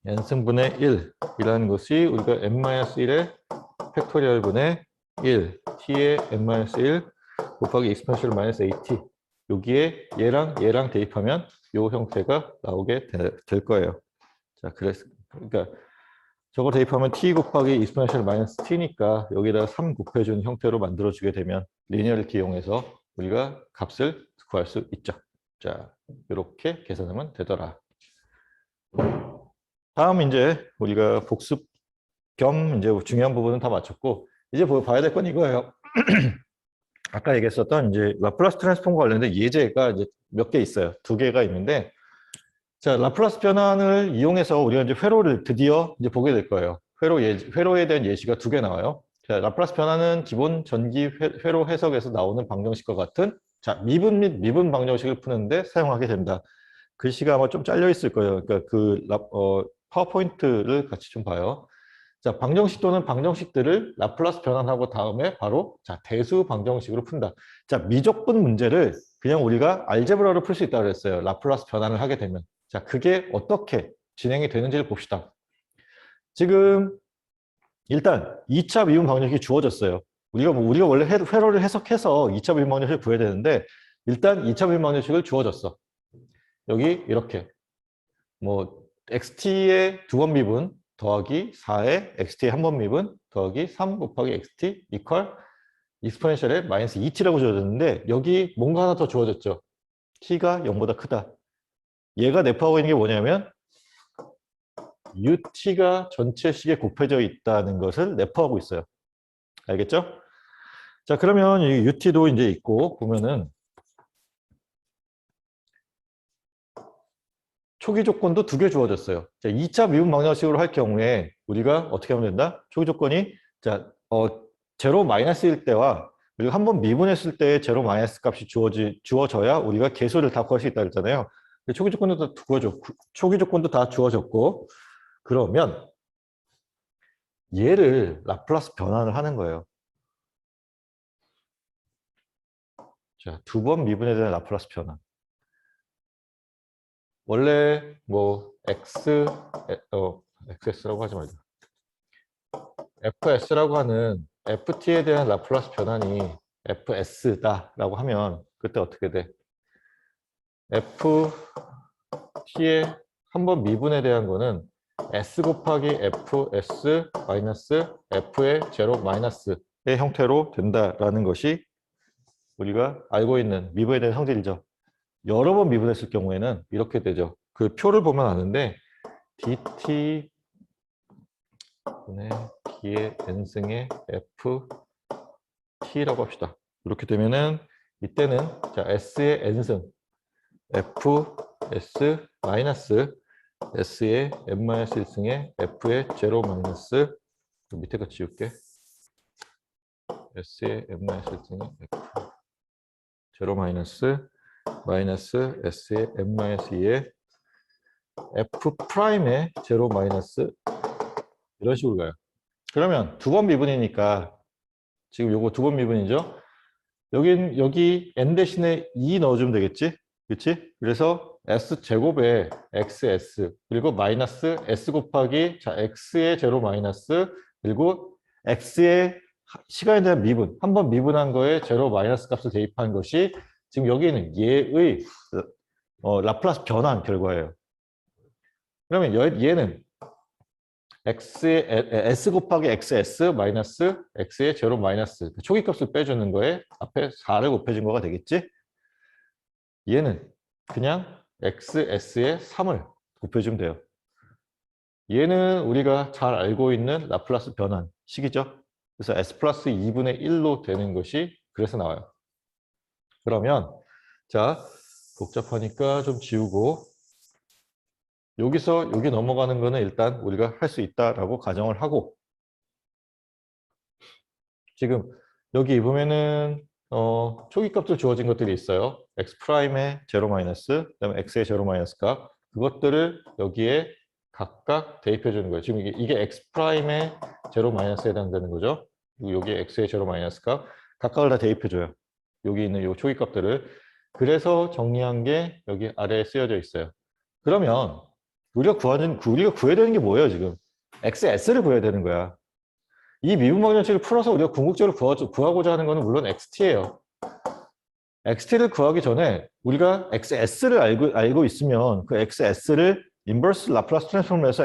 N승분의 1이라는 것이 우리가 N-1의 팩토리얼 분의 1, T의 N-1 곱하기 익스포넨셜 마이너스 AT 여기에 얘랑 대입하면 이 형태가 나오게 될 거예요. 자, 그러니까 저거 대입하면 t 곱하기 익스포넨셜 마이너스 t니까 여기다가 3 곱해준 형태로 만들어주게 되면 리니어리티 이용해서 우리가 값을 구할 수 있죠. 자, 이렇게 계산하면 되더라. 다음 이제 우리가 복습 겸 이제 중요한 부분은 다 마쳤고 이제 봐야 될 건 이거예요. 아까 얘기했었던 이제 라플라스 트랜스폼과 관련된 예제가 이제 몇 개 있어요. 2개가 있는데 자, 라플라스 변환을 이용해서 우리가 이제 회로를 드디어 이제 보게 될 거예요. 회로에 대한 예시가 2개 나와요. 자, 라플라스 변환은 기본 전기 회로 해석에서 나오는 방정식과 같은 자, 미분 및 미분 방정식을 푸는데 사용하게 됩니다. 글씨가 아마 좀 잘려 있을 거예요. 그러니까 파워포인트를 같이 좀 봐요. 자, 방정식 또는 방정식들을 라플라스 변환하고 다음에 바로 자, 대수 방정식으로 푼다. 자, 미적분 문제를 그냥 우리가 알제브라로 풀 수 있다고 그랬어요. 라플라스 변환을 하게 되면. 자, 그게 어떻게 진행이 되는지를 봅시다. 지금 일단 2차 미분 방정식이 주어졌어요. 우리가 원래 회로를 해석해서 2차 미분 방정식을 구해야 되는데 일단 2차 미분방정식을 주어졌어. 여기 이렇게 뭐 xt의 두 번 미분 더하기 4의 xt의 한 번 미분 더하기 3 곱하기 xt 이퀄 익스포넨셜의 마이너스 2t라고 주어졌는데 여기 뭔가 하나 더 주어졌죠. t가 0보다 크다. 얘가 내포하고 있는 게 뭐냐면 ut가 전체 식에 곱해져 있다는 것을 내포하고 있어요. 알겠죠? 자, 그러면 이 ut도 이제 있고 보면은 초기 조건도 두 개 주어졌어요. 자, 2차 미분 방정식으로 할 경우에 우리가 어떻게 하면 된다? 초기 조건이 자, 제로 마이너스일 때와 그리고 한 번 미분했을 때 제로 마이너스 값이 주어져야 우리가 계수를 다 구할 수 있다 그랬잖아요. 초기 조건도 다 초기 조건도 다 주어졌고 그러면 얘를 라플라스 변환을 하는 거예요. 자, 두 번 미분에 대한 라플라스 변환. 원래 뭐 xs라고 하지 말자. fs라고 하는 ft에 대한 라플라스 변환이 fs다라고 하면 그때 어떻게 돼? ft의 한 번 미분에 대한 거는 s 곱하기 fs 마이너스 f의 제로 마이너스의 형태로 된다라는 것이 우리가 알고 있는 미분에 대한 성질이죠. 여러 번 미분했을 경우에는 이렇게 되죠. 그 표를 보면 아는데 dt 분의 d의 n승의 ft라고 합시다. 이렇게 되면은 이때는 자 s의 n승 fs 마이너스 s의 n-1승의 f의 제로 마이너스 밑에 거 지울게. s의 n-1승의 f 제로 마이너스 마이너스 s의 n-2의 f 프라임의 제로 마이너스 이런 식으로 가요. 그러면 두 번 미분이니까 지금 요거 두 번 미분이죠. 여기 n 대신에 2 넣어주면 되겠지? 그렇지? 그래서 s 제곱에 xs 그리고 마이너스 s 곱하기 자 x의 제로 마이너스 그리고 x의 시간에 대한 미분 한 번 미분한 거에 제로 마이너스 값을 대입한 것이 지금 여기는 얘의 라플라스 변환 결과예요. 그러면 얘는 x의 s 곱하기 xs 마이너스 x의 제로 마이너스 초기 값을 빼주는 거에 앞에 4를 곱해준 거가 되겠지? 얘는 그냥 xs에 3을 곱해주면 돼요. 얘는 우리가 잘 알고 있는 라플라스 변환 식이죠. 그래서 s 플러스 2분의 1로 되는 것이 그래서 나와요. 그러면 자 복잡하니까 좀 지우고 여기서 여기 넘어가는 거는 일단 우리가 할 수 있다라고 가정을 하고 지금 여기 보면은 초기 값들 주어진 것들이 있어요. x 프라임의 제로 마이너스, 그다음에 x의 제로 마이너스 값 그것들을 여기에 각각 대입해 주는 거예요. 지금 이게 x 프라임의 제로 마이너스에 해당되는 거죠. 그리고 여기에 x의 제로 마이너스 값 각각을 다 대입해 줘요. 여기 있는 요 초기 값들을 그래서 정리한 게 여기 아래에 쓰여져 있어요. 그러면 우리가 구해야 되는 게 뭐예요, 지금? xs를 구해야 되는 거야. 이 미분방정식을 풀어서 우리가 궁극적으로 구하고자 하는 것은 물론 xt예요. xt를 구하기 전에 우리가 xs를 알고 있으면 그 xs를 인버스 라플라스 트랜스폼을 해서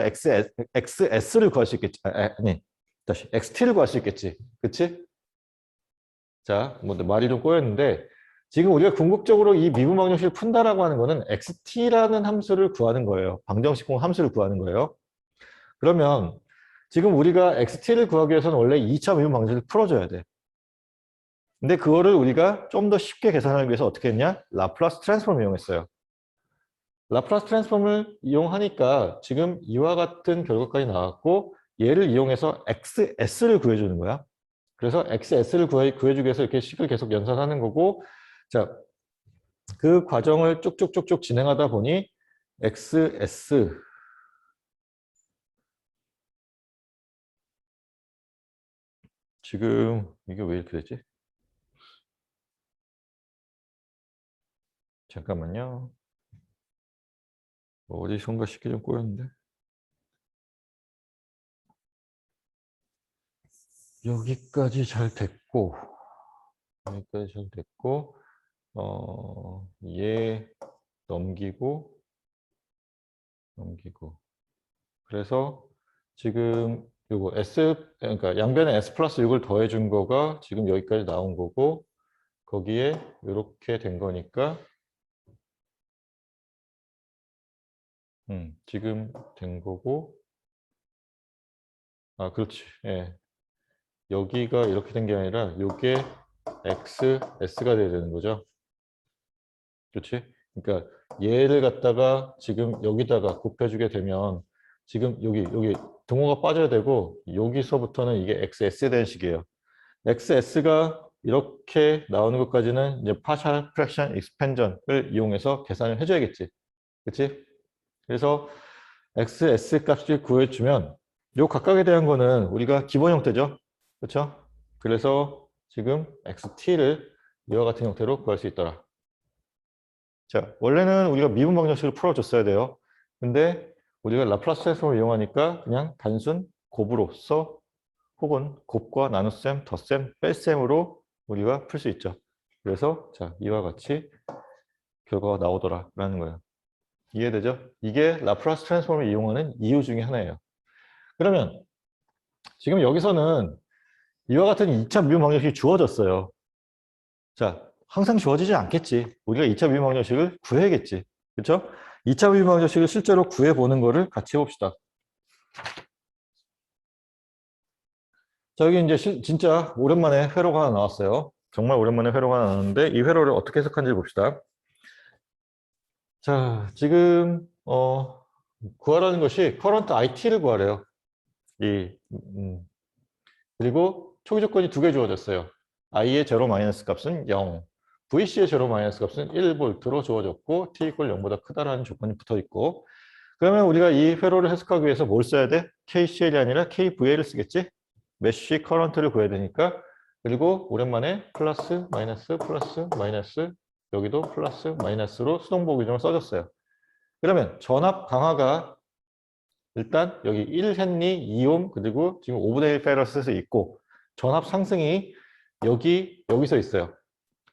xs를 구할 수 있겠지. 아니, 다시 xt를 구할 수 있겠지. 그치? 자, 뭐 말이 좀 꼬였는데 지금 우리가 궁극적으로 이 미분방정식을 푼다라고 하는 거는 xt라는 함수를 구하는 거예요. 방정식공 함수를 구하는 거예요. 그러면 지금 우리가 xt를 구하기 위해서는 원래 2차 미분 방정식을 풀어줘야 돼. 근데 그거를 우리가 좀 더 쉽게 계산하기 위해서 어떻게 했냐? 라플라스 트랜스폼을 이용했어요. 라플라스 트랜스폼을 이용하니까 지금 이와 같은 결과까지 나왔고 얘를 이용해서 xs를 구해주는 거야. 그래서 xs를 구해주기 위해서 이렇게 식을 계속 연산하는 거고 자, 그 과정을 쭉쭉쭉쭉 진행하다 보니 xs 지금 이게 왜 이렇게 되지? 잠깐만요. 어디선가 쉽게 좀 꼬였는데. 여기까지 잘 됐고 얘 넘기고 그래서 지금 요거 그러니까 양변에 S 플러스 6을 더해준 거가 지금 여기까지 나온 거고 거기에 이렇게 된 거니까 지금 된 거고 그렇지. 예. 여기가 이렇게 된 게 아니라 요게 X, S가 돼야 되는 거죠. 그렇지? 그러니까 얘를 갖다가 지금 여기다가 곱해주게 되면 지금 여기 등호가 빠져야 되고 여기서부터는 이게 XS에 대한 식이에요. XS가 이렇게 나오는 것까지는 이제 partial fraction expansion을 이용해서 계산을 해줘야겠지. 그렇지? 그래서 XS 값을 구해주면 요 각각에 대한 거는 우리가 기본 형태죠. 그렇죠? 그래서 지금 XT를 이와 같은 형태로 구할 수 있더라. 자, 원래는 우리가 미분 방정식을 풀어줬어야 돼요. 근데 우리가 라플라스 트랜스폼을 이용하니까 그냥 단순 곱으로써 혹은 곱과 나눗셈, 덧셈, 뺄셈으로 우리가 풀 수 있죠. 그래서 자, 이와 같이 결과가 나오더라 라는 거예요. 이해되죠? 이게 라플라스 트랜스폼을 이용하는 이유 중에 하나예요. 그러면 지금 여기서는 이와 같은 2차 미분 방정식이 주어졌어요. 자, 항상 주어지지 않겠지. 우리가 2차 미분 방정식을 구해야겠지. 그렇죠? 2차 미분 방정식을 실제로 구해보는 거를 같이 해봅시다. 자, 여기 이제 진짜 오랜만에 회로가 하나 나왔어요. 정말 오랜만에 회로가 하나 나왔는데 이 회로를 어떻게 해석하는지 봅시다. 자, 지금 구하라는 것이 current IT를 구하래요. 그리고 초기 조건이 두 개 주어졌어요. I의 제로 마이너스 값은 0, VC의 제로 마이너스 값은 1V로 주어졌고 T 이퀄 0보다 크다라는 조건이 붙어 있고 그러면 우리가 이 회로를 해석하기 위해서 뭘 써야 돼? KCL이 아니라 KVA를 쓰겠지? 메쉬 커런트를 구해야 되니까 그리고 오랜만에 플러스 마이너스 여기도 플러스 마이너스로 수동보 규정을 써줬어요. 그러면 전압 강화가 일단 여기 1헨리 2옴 그리고 지금 5분의 1 페러스에 있고 전압 상승이 여기서 있어요.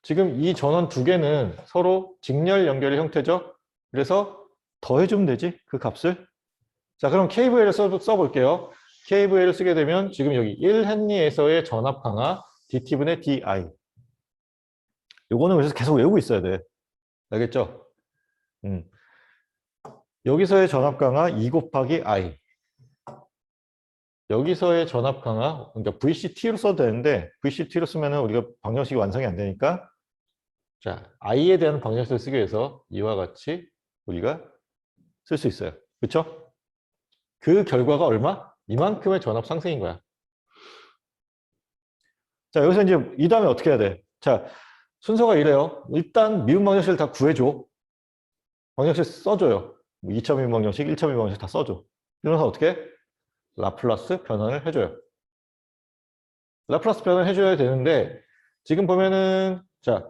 지금 이 전원 두 개는 서로 직렬 연결의 형태죠. 그래서 더해주면 되지 그 값을. 자, 그럼 KVL을 써볼게요. KVL을 쓰게 되면 지금 여기 1헨리에서의 전압 강화 dT분의 DI. 요거는 그래서 계속 외우고 있어야 돼. 알겠죠? 여기서의 전압 강화 2 곱하기 I. 여기서의 전압 강화, 그러니까 VCT로 써도 되는데 VCT로 쓰면 우리가 방정식이 완성이 안 되니까 자, I에 대한 방정식을 쓰기 위해서 이와 같이 우리가 쓸 수 있어요. 그렇죠? 그 결과가 얼마? 이만큼의 전압 상승인 거야. 자, 여기서 이제 이 다음에 어떻게 해야 돼? 자, 순서가 이래요. 일단 미분 방정식을 다 구해줘. 방정식 써줘요. 2차 미분 방정식, 1차 미분 방정식 다 써줘. 이러면서 어떻게? 라플라스 변환을 해줘요. 라플라스 변환을 해줘야 되는데 지금 보면은 자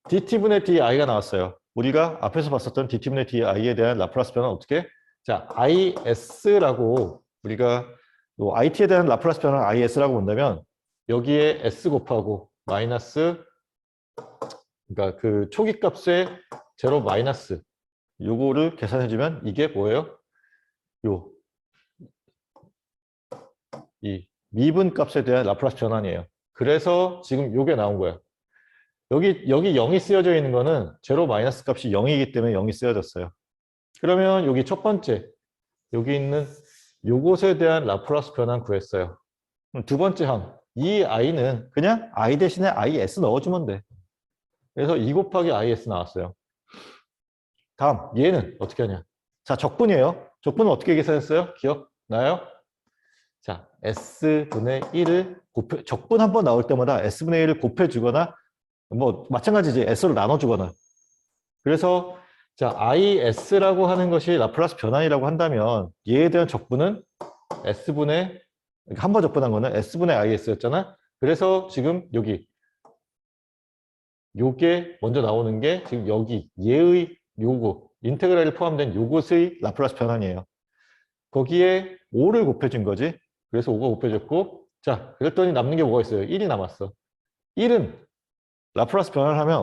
dt분의 di가 나왔어요. 우리가 앞에서 봤었던 dt분의 di에 대한 라플라스 변환 어떻게? 자 is라고 우리가 it에 대한 라플라스 변환 is라고 본다면 여기에 s 곱하고 마이너스 그러니까 그 초기 값의 제로 마이너스 요거를 계산해주면 이게 뭐예요? 이 미분 값에 대한 라플라스 변환이에요. 그래서 지금 요게 나온 거예요. 여기 0이 쓰여져 있는 거는 제로 마이너스 값이 0이기 때문에 0이 쓰여졌어요. 그러면 여기 첫 번째 여기 있는 요것에 대한 라플라스 변환 구했어요. 두 번째 항, 이 i는 그냥 i 대신에 is 넣어주면 돼. 그래서 2 곱하기 is 나왔어요. 다음 얘는 어떻게 하냐? 자 적분이에요. 적분은 어떻게 계산했어요? 기억나요? 자, S분의 1을 적분 한 번 나올 때마다 S분의 1을 곱해주거나, 뭐, 마찬가지지. S로 나눠주거나. 그래서, 자, IS라고 하는 것이 라플라스 변환이라고 한다면, 얘에 대한 적분은 S분의, 한 번 적분한 거는 S분의 IS였잖아. 그래서 지금 요게 먼저 나오는 게 지금 여기, 얘의 요거, 인테그랄이 포함된 요것의 라플라스 변환이에요. 거기에 5를 곱해준 거지. 그래서 5가 곱해졌고 자 그랬더니 남는 게 뭐가 있어요? 1이 남았어. 1은 라플라스 변화를 하면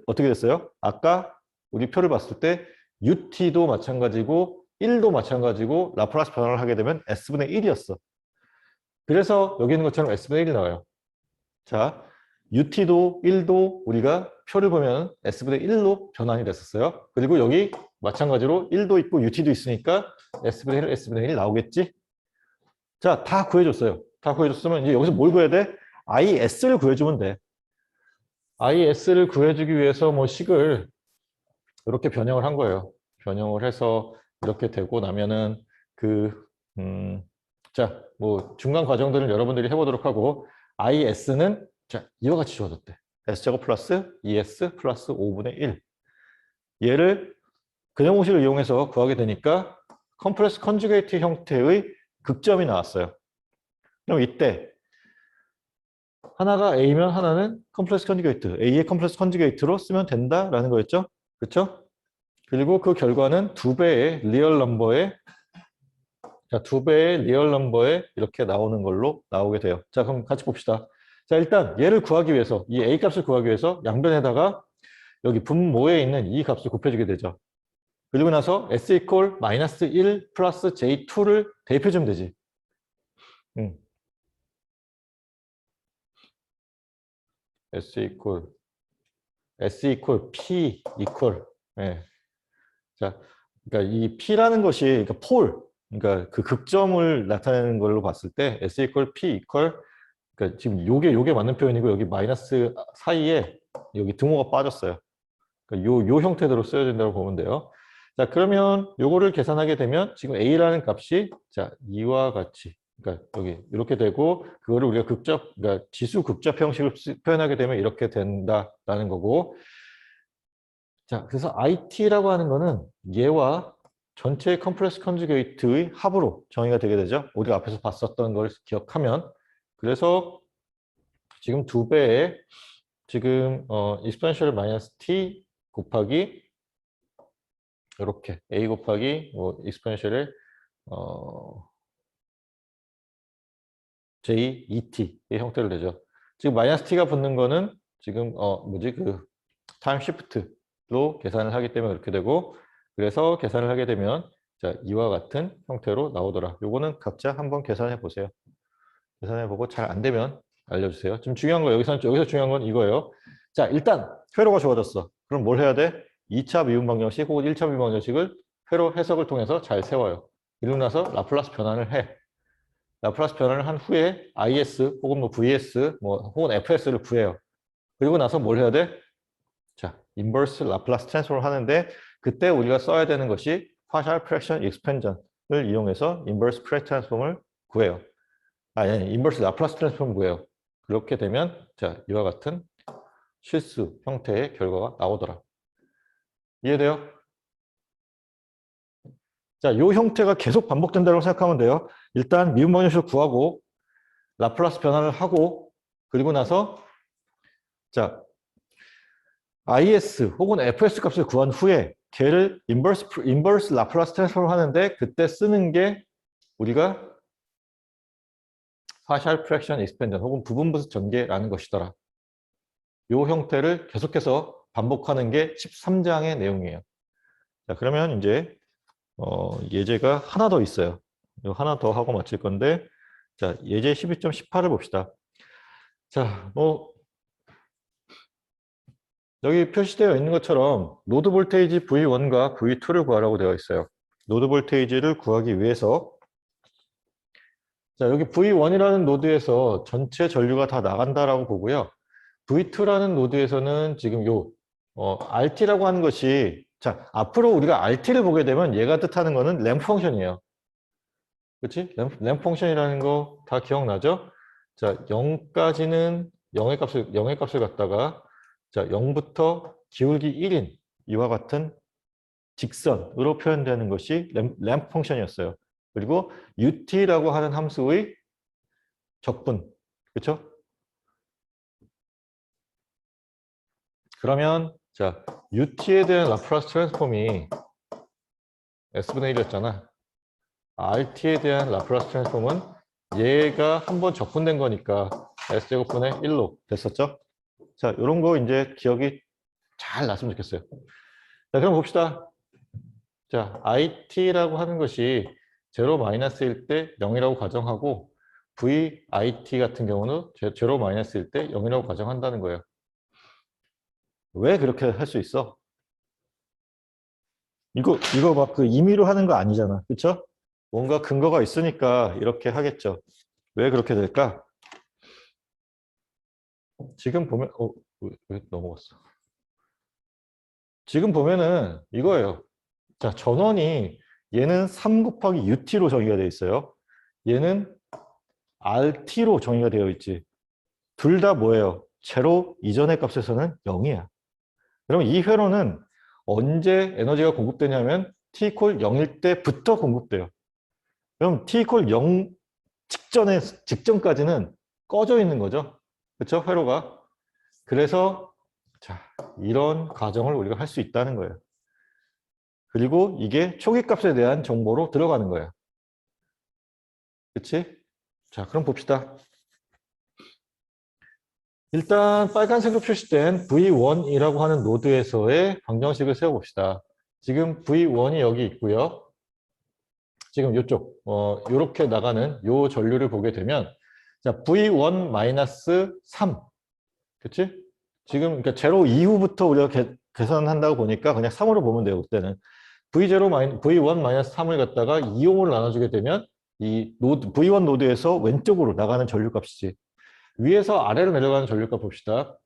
어떻게 됐어요? 아까 우리 표를 봤을 때 UT도 마찬가지고 1도 마찬가지고 라플라스 변화를 하게 되면 S분의 1이었어. 그래서 여기 있는 것처럼 S분의 1이 나와요. 자, UT도 1도 우리가 표를 보면 S분의 1로 변환이 됐었어요. 그리고 여기 마찬가지로 1도 있고 UT도 있으니까 S분의 1, S분의 1 나오겠지? 자, 다 구해줬어요. 다 구해줬으면 이제 여기서 뭘 구해야 돼? IS를 구해주면 돼. IS를 구해주기 위해서 뭐 식을 이렇게 변형을 한 거예요. 변형을 해서 이렇게 되고 나면은 자, 뭐 중간 과정들은 여러분들이 해보도록 하고 IS는 자, 이와 같이 주어졌대. S제곱 플러스 ES 플러스 5분의 1. 얘를 근형 공식을 이용해서 구하게 되니까 컴프레스 컨주게이트 형태의 극점이 나왔어요. 그럼 이때 하나가 A면 하나는 컴플렉스 컨주게이트, A의 컴플렉스 컨주게이트로 쓰면 된다라는 거였죠. 그렇죠? 그리고 그 결과는 두 배의 리얼 넘버에 이렇게 나오는 걸로 나오게 돼요. 자, 그럼 같이 봅시다. 자, 일단 얘를 구하기 위해서 이 A 값을 구하기 위해서 양변에다가 여기 분모에 있는 이 값을 곱해주게 되죠. 그리고 나서 S 이퀄 마이너스 1 플러스 J2를 대입해주면 되지. S 이퀄 P 이퀄 자, 그러니까 이 P라는 것이 그러니까 그러니까 그 극점을 나타내는 걸로 봤을 때 S 이퀄 P 이퀄 그러니까 지금 요게 맞는 표현이고 여기 마이너스 사이에 여기 등호가 빠졌어요. 그러니까 요 형태대로 써야 된다고 보면 돼요. 자, 그러면 요거를 계산하게 되면 지금 A라는 값이 자, 이와 같이 그러니까 여기 이렇게 되고 그거를 우리가 그러니까 지수 극접 형식을 표현하게 되면 이렇게 된다라는 거고 자, 그래서 IT라고 하는 거는 얘와 전체 컴프레스 컨주게이트의 합으로 정의가 되게 되죠. 우리가 앞에서 봤었던 걸 기억하면 그래서 지금 두 배의 지금 익스포넨셜 마이너스 t 곱하기 이렇게 a 곱하기 뭐 익스포넨셜의 j 2t의 형태를 내죠. 지금 마이너스 t가 붙는 거는 지금 타임 시프트로 계산을 하기 때문에 그렇게 되고 그래서 계산을 하게 되면 자 이와 같은 형태로 나오더라. 요거는 각자 한번 계산해 보세요. 계산해 보고 잘 안 되면 알려주세요. 지금 중요한 거 여기서 중요한 건 이거예요. 자, 일단 회로가 주어졌어. 그럼 뭘 해야 돼? 2차 미분 방정식 혹은 1차 미분 방정식을 회로 해석을 통해서 잘 세워요. 이러고 나서 라플라스 변환을 해. 라플라스 변환을 한 후에 IS 혹은 뭐 VS 혹은 FS를 구해요. 그리고 나서 뭘 해야 돼? 자, 인버스 라플라스 트랜스폼을 하는데 그때 우리가 써야 되는 것이 파셜 프랙션 익스펜전을 이용해서 인버스 프랙 트랜스폼을 구해요. 아니, 인버스 라플라스 트랜스폼 구해요. 그렇게 되면 자 이와 같은 실수 형태의 결과가 나오더라. 이해돼요? 자, 이 형태가 계속 반복된다고 생각하면 돼요. 일단 미분 방정식을 구하고 라플라스 변환을 하고 그리고 나서 자 IS 혹은 FS 값을 구한 후에 걔를 인버스 라플라스 트랜스폼을 하는데 그때 쓰는 게 우리가 파셜 프랙션 익스펜전 혹은 부분분수 전개라는 것이더라. 이 형태를 계속해서 반복하는 게 13장의 내용이에요. 자, 그러면 이제 예제가 하나 더 있어요. 이거 하나 더 하고 마칠 건데 자, 예제 12.18을 봅시다. 자, 여기 표시되어 있는 것처럼 노드 볼테이지 V1과 V2를 구하라고 되어 있어요. 노드 볼테이지를 구하기 위해서 자, 여기 V1이라는 노드에서 전체 전류가 다 나간다라고 보고요. V2라는 노드에서는 지금 RT라고 하는 것이 자, 앞으로 우리가 RT를 보게 되면 얘가 뜻하는 거는 램프 펑션이에요. 그렇지? 램프 펑션이라는 거 다 기억나죠? 자, 0까지는 0의 값을 갖다가 자, 0부터 기울기 1인 이와 같은 직선으로 표현되는 것이 램프 펑션이었어요. 그리고 UT라고 하는 함수의 적분. 그렇죠? 그러면 자, UT에 대한 라플라스 트랜스폼이 S분의 1이었잖아. RT에 대한 라플라스 트랜스폼은 얘가 한번 적분된 거니까 S제곱분의 1로 됐었죠? 자, 이런 거 이제 기억이 잘 났으면 좋겠어요. 자, 그럼 봅시다. 자, it라고 하는 것이 제로 마이너스일 때 0이라고 가정하고 vit 같은 경우는 제로 마이너스일 때 0이라고 가정한다는 거예요. 왜 그렇게 할 수 있어? 이거 막 그 임의로 하는 거 아니잖아. 그쵸? 뭔가 근거가 있으니까 이렇게 하겠죠. 왜 그렇게 될까? 지금 보면, 왜 넘어갔어? 지금 보면은 이거예요. 자, 전원이 얘는 3 곱하기 UT로 정의가 되어 있어요. 얘는 RT로 정의가 되어 있지. 둘 다 뭐예요? 제로 이전의 값에서는 0이야. 그럼 이 회로는 언제 에너지가 공급되냐면 t = 0일 때부터 공급돼요. 그럼 t = 0 직전까지는 꺼져 있는 거죠. 그렇죠? 회로가. 그래서 자, 이런 가정을 우리가 할 수 있다는 거예요. 그리고 이게 초기 값에 대한 정보로 들어가는 거예요. 그렇지? 자, 그럼 봅시다. 일단 빨간색으로 표시된 V1이라고 하는 노드에서의 방정식을 세워봅시다. 지금 V1이 여기 있고요. 지금 이쪽, 이렇게 나가는 요 전류를 보게 되면 자, V1-3. 그치? 지금, 그러니까 제로 이후부터 우리가 계산한다고 보니까 그냥 3으로 보면 돼요, 그때는. V1-3을 갖다가 이용으로 나눠주게 되면 이 노드, V1 노드에서 왼쪽으로 나가는 전류값이지. 위에서 아래로 내려가는 전류값 봅시다.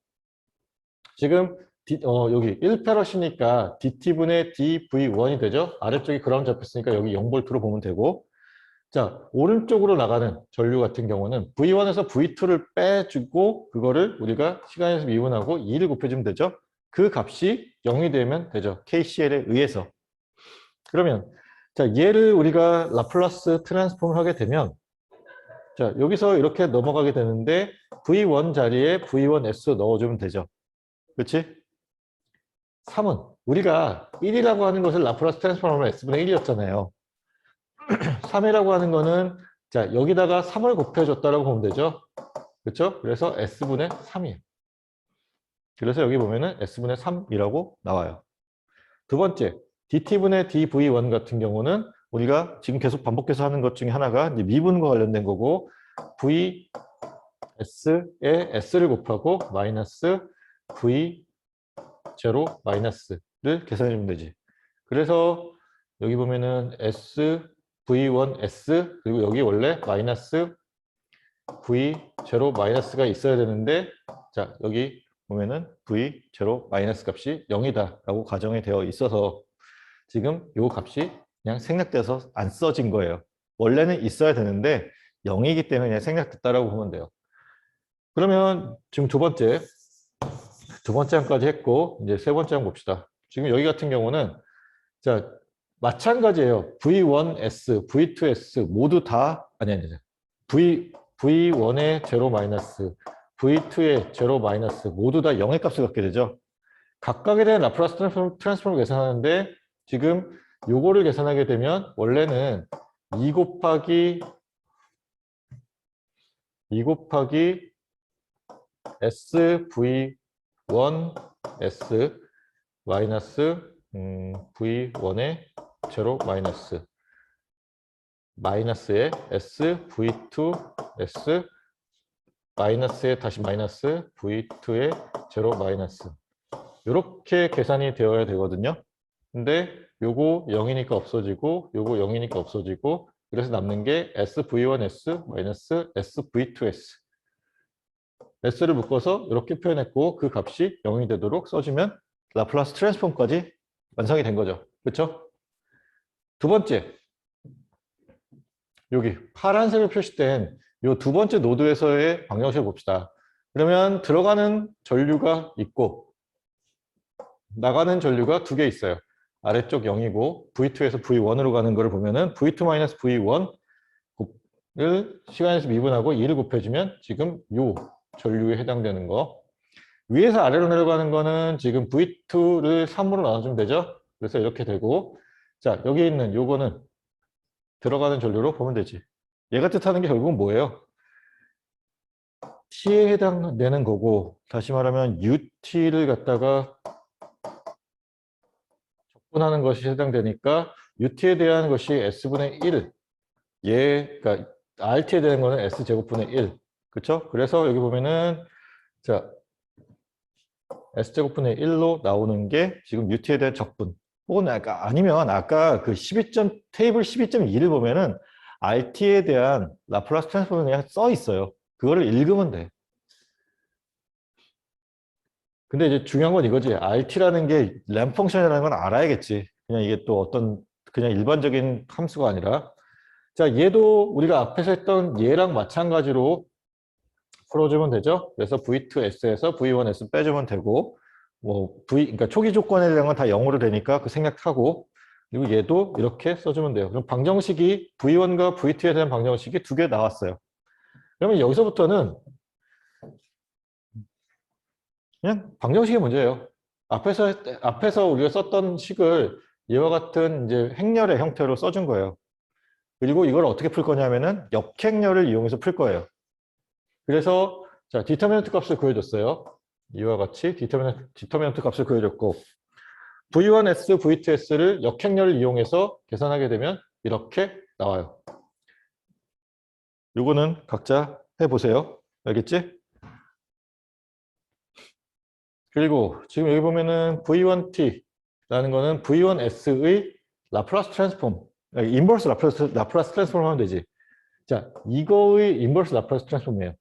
지금 여기 1페럿이니까 DT분의 dV1이 되죠? 아래쪽이 그라운드 잡혔으니까 여기 0V로 보면 되고 자, 오른쪽으로 나가는 전류 같은 경우는 V1에서 V2를 빼주고 그거를 우리가 시간에서 미분하고 2를 곱해주면 되죠? 그 값이 0이 되면 되죠. KCL에 의해서. 그러면 자, 얘를 우리가 라플라스 트랜스폼을 하게 되면 자, 여기서 이렇게 넘어가게 되는데 V1 자리에 V1S 넣어주면 되죠. 그렇지? 3은 우리가 1이라고 하는 것을 라플라스 트랜스폼하면 S분의 1이었잖아요. 3이라고 하는 거는 자, 여기다가 3을 곱해줬다라고 보면 되죠. 그렇죠? 그래서 S분의 3이에요. 그래서 여기 보면은 S분의 3이라고 나와요. 두 번째, DT분의 dV1 같은 경우는 우리가 지금 계속 반복해서 하는 것 중에 하나가 이제 미분과 관련된 거고 VS에 S를 곱하고 마이너스 V 제로 마이너스를 계산해주면 되지. 그래서 여기 보면은 S V1S 그리고 여기 원래 마이너스 V 제로 마이너스가 있어야 되는데 자 여기 보면은 V 제로 마이너스 값이 0이다 라고 가정이 되어 있어서 지금 요 값이 그냥 생략돼서 안 써진 거예요. 원래는 있어야 되는데 0이기 때문에 그냥 생략됐다라고 보면 돼요. 그러면 지금 두 번째 항까지 했고 이제 세 번째 항 봅시다. 지금 여기 같은 경우는 자 마찬가지예요. V1S, V2S 모두 다 아니 V1의 제로 마이너스, V2의 제로 마이너스 모두 다 0의 값을 갖게 되죠. 각각에 대한 라플라스 트랜스폼을 계산하는데 지금 요거를 계산하게 되면 원래는 2 곱하기 SV1S 마이너스 V1의 제로 마이너스 마이너스의 SV2S 마이너스의 다시 마이너스 V2의 제로 마이너스 이렇게 계산이 되어야 되거든요. 근데 요거 0이니까 없어지고 요거 0이니까 없어지고 그래서 남는 게 SV1S 마이너스 SV2S S를 묶어서 이렇게 표현했고 그 값이 0이 되도록 써주면 라플라스 트랜스폼까지 완성이 된 거죠. 그렇죠? 두 번째 여기 파란색으로 표시된 이 두 번째 노드에서의 방정식을 봅시다. 그러면 들어가는 전류가 있고 나가는 전류가 두 개 있어요. 아래쪽 0이고 V2에서 V1으로 가는 거를 보면은 V2-V1을 시간에서 미분하고 2를 곱해주면 지금 요 전류에 해당되는 거. 위에서 아래로 내려가는 거는 지금 V2를 3으로 나눠주면 되죠. 그래서 이렇게 되고 자 여기 있는 요거는 들어가는 전류로 보면 되지. 얘가 뜻하는 게 결국은 뭐예요? T에 해당되는 거고, 다시 말하면 UT를 갖다가 적분하는 것이 해당되니까 UT에 대한 것이 S분의 1, 그러니까 RT에 대한 거는 S제곱분의 1. 그렇죠? 그래서 여기 보면은 자, S제곱분의 1로 나오는 게 지금 UT에 대한 적분. 혹은 아니면 아까 그 테이블 12.2를 보면은 RT에 대한 라플라스 트랜스폼이 그냥 써 있어요. 그거를 읽으면 돼. 근데 이제 중요한 건 이거지. RT라는 게 램프 펑션이라는 건 알아야겠지. 그냥 이게 또 어떤 그냥 일반적인 함수가 아니라. 자, 얘도 우리가 앞에서 했던 얘랑 마찬가지로 풀어주면 되죠. 그래서 V2S에서 V1S 빼주면 되고, 뭐 그러니까 초기 조건에 대한 건 다 0으로 되니까 그 생략하고, 그리고 얘도 이렇게 써주면 돼요. 그럼 방정식이 V1과 V2에 대한 방정식이 두 개 나왔어요. 그러면 여기서부터는 그냥 방정식이 문제예요. 앞에서 우리가 썼던 식을 이와 같은 이제 행렬의 형태로 써준 거예요. 그리고 이걸 어떻게 풀 거냐면은 역행렬을 이용해서 풀 거예요. 그래서 자, 디터미넌트 값을 구해줬어요. 이와 같이 디터미넌트 값을 구해줬고 V1S, V2S를 역행렬을 이용해서 계산하게 되면 이렇게 나와요. 요거는 각자 해보세요. 알겠지? 그리고 지금 여기 보면은 V1T라는 거는 V1S의 라플라스 트랜스폼, 인버스 라플라스 트랜스폼 하면 되지. 자, 이거의 인버스 라플라스 트랜스폼이에요.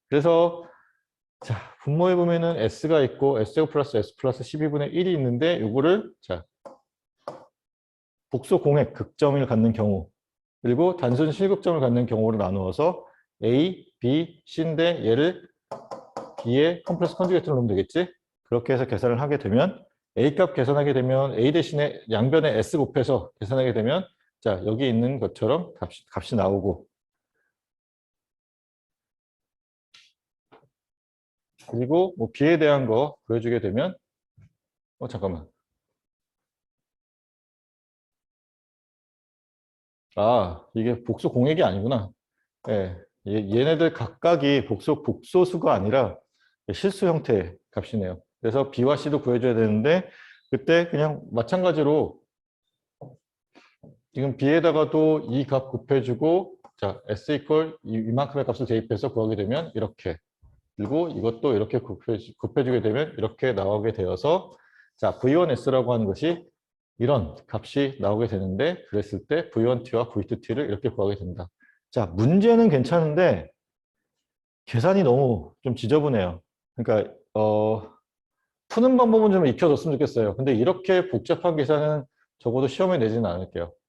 그래서 자, 분모에 보면은 S가 있고 S제곱 플러스 S 플러스 12분의 1이 있는데 요거를 자, 복소 공액 극점을 갖는 경우 그리고 단순 실극점을 갖는 경우로 나누어서 A, B, C인데 얘를 B의 컴플렉스 컨주게이트로 넣으면 되겠지? 그렇게 해서 계산을 하게 되면 A값 계산하게 되면 A 대신에 양변에 S 곱해서 계산하게 되면 자, 여기 있는 것처럼 값이 나오고 그리고 뭐 B에 대한 거 보여주게 되면 잠깐만. 아, 이게 복소 공액이 아니구나. 예, 얘네들 각각이 복소수가 아니라 실수 형태의 값이네요. 그래서 B와 C도 구해줘야 되는데 그때 그냥 마찬가지로 지금 B에다가도 이 값 곱해주고 자, S 이퀄 이만큼의 값을 대입해서 구하게 되면 이렇게 그리고 이것도 이렇게 곱해주게 되면 이렇게 나오게 되어서 자, V1S라고 하는 것이 이런 값이 나오게 되는데 그랬을 때 V1T와 V2T를 이렇게 구하게 된다. 자, 문제는 괜찮은데 계산이 너무 좀 지저분해요. 그러니까 푸는 방법은 좀 익혀줬으면 좋겠어요. 근데 이렇게 복잡한 계산은 적어도 시험에 내지는 않을게요.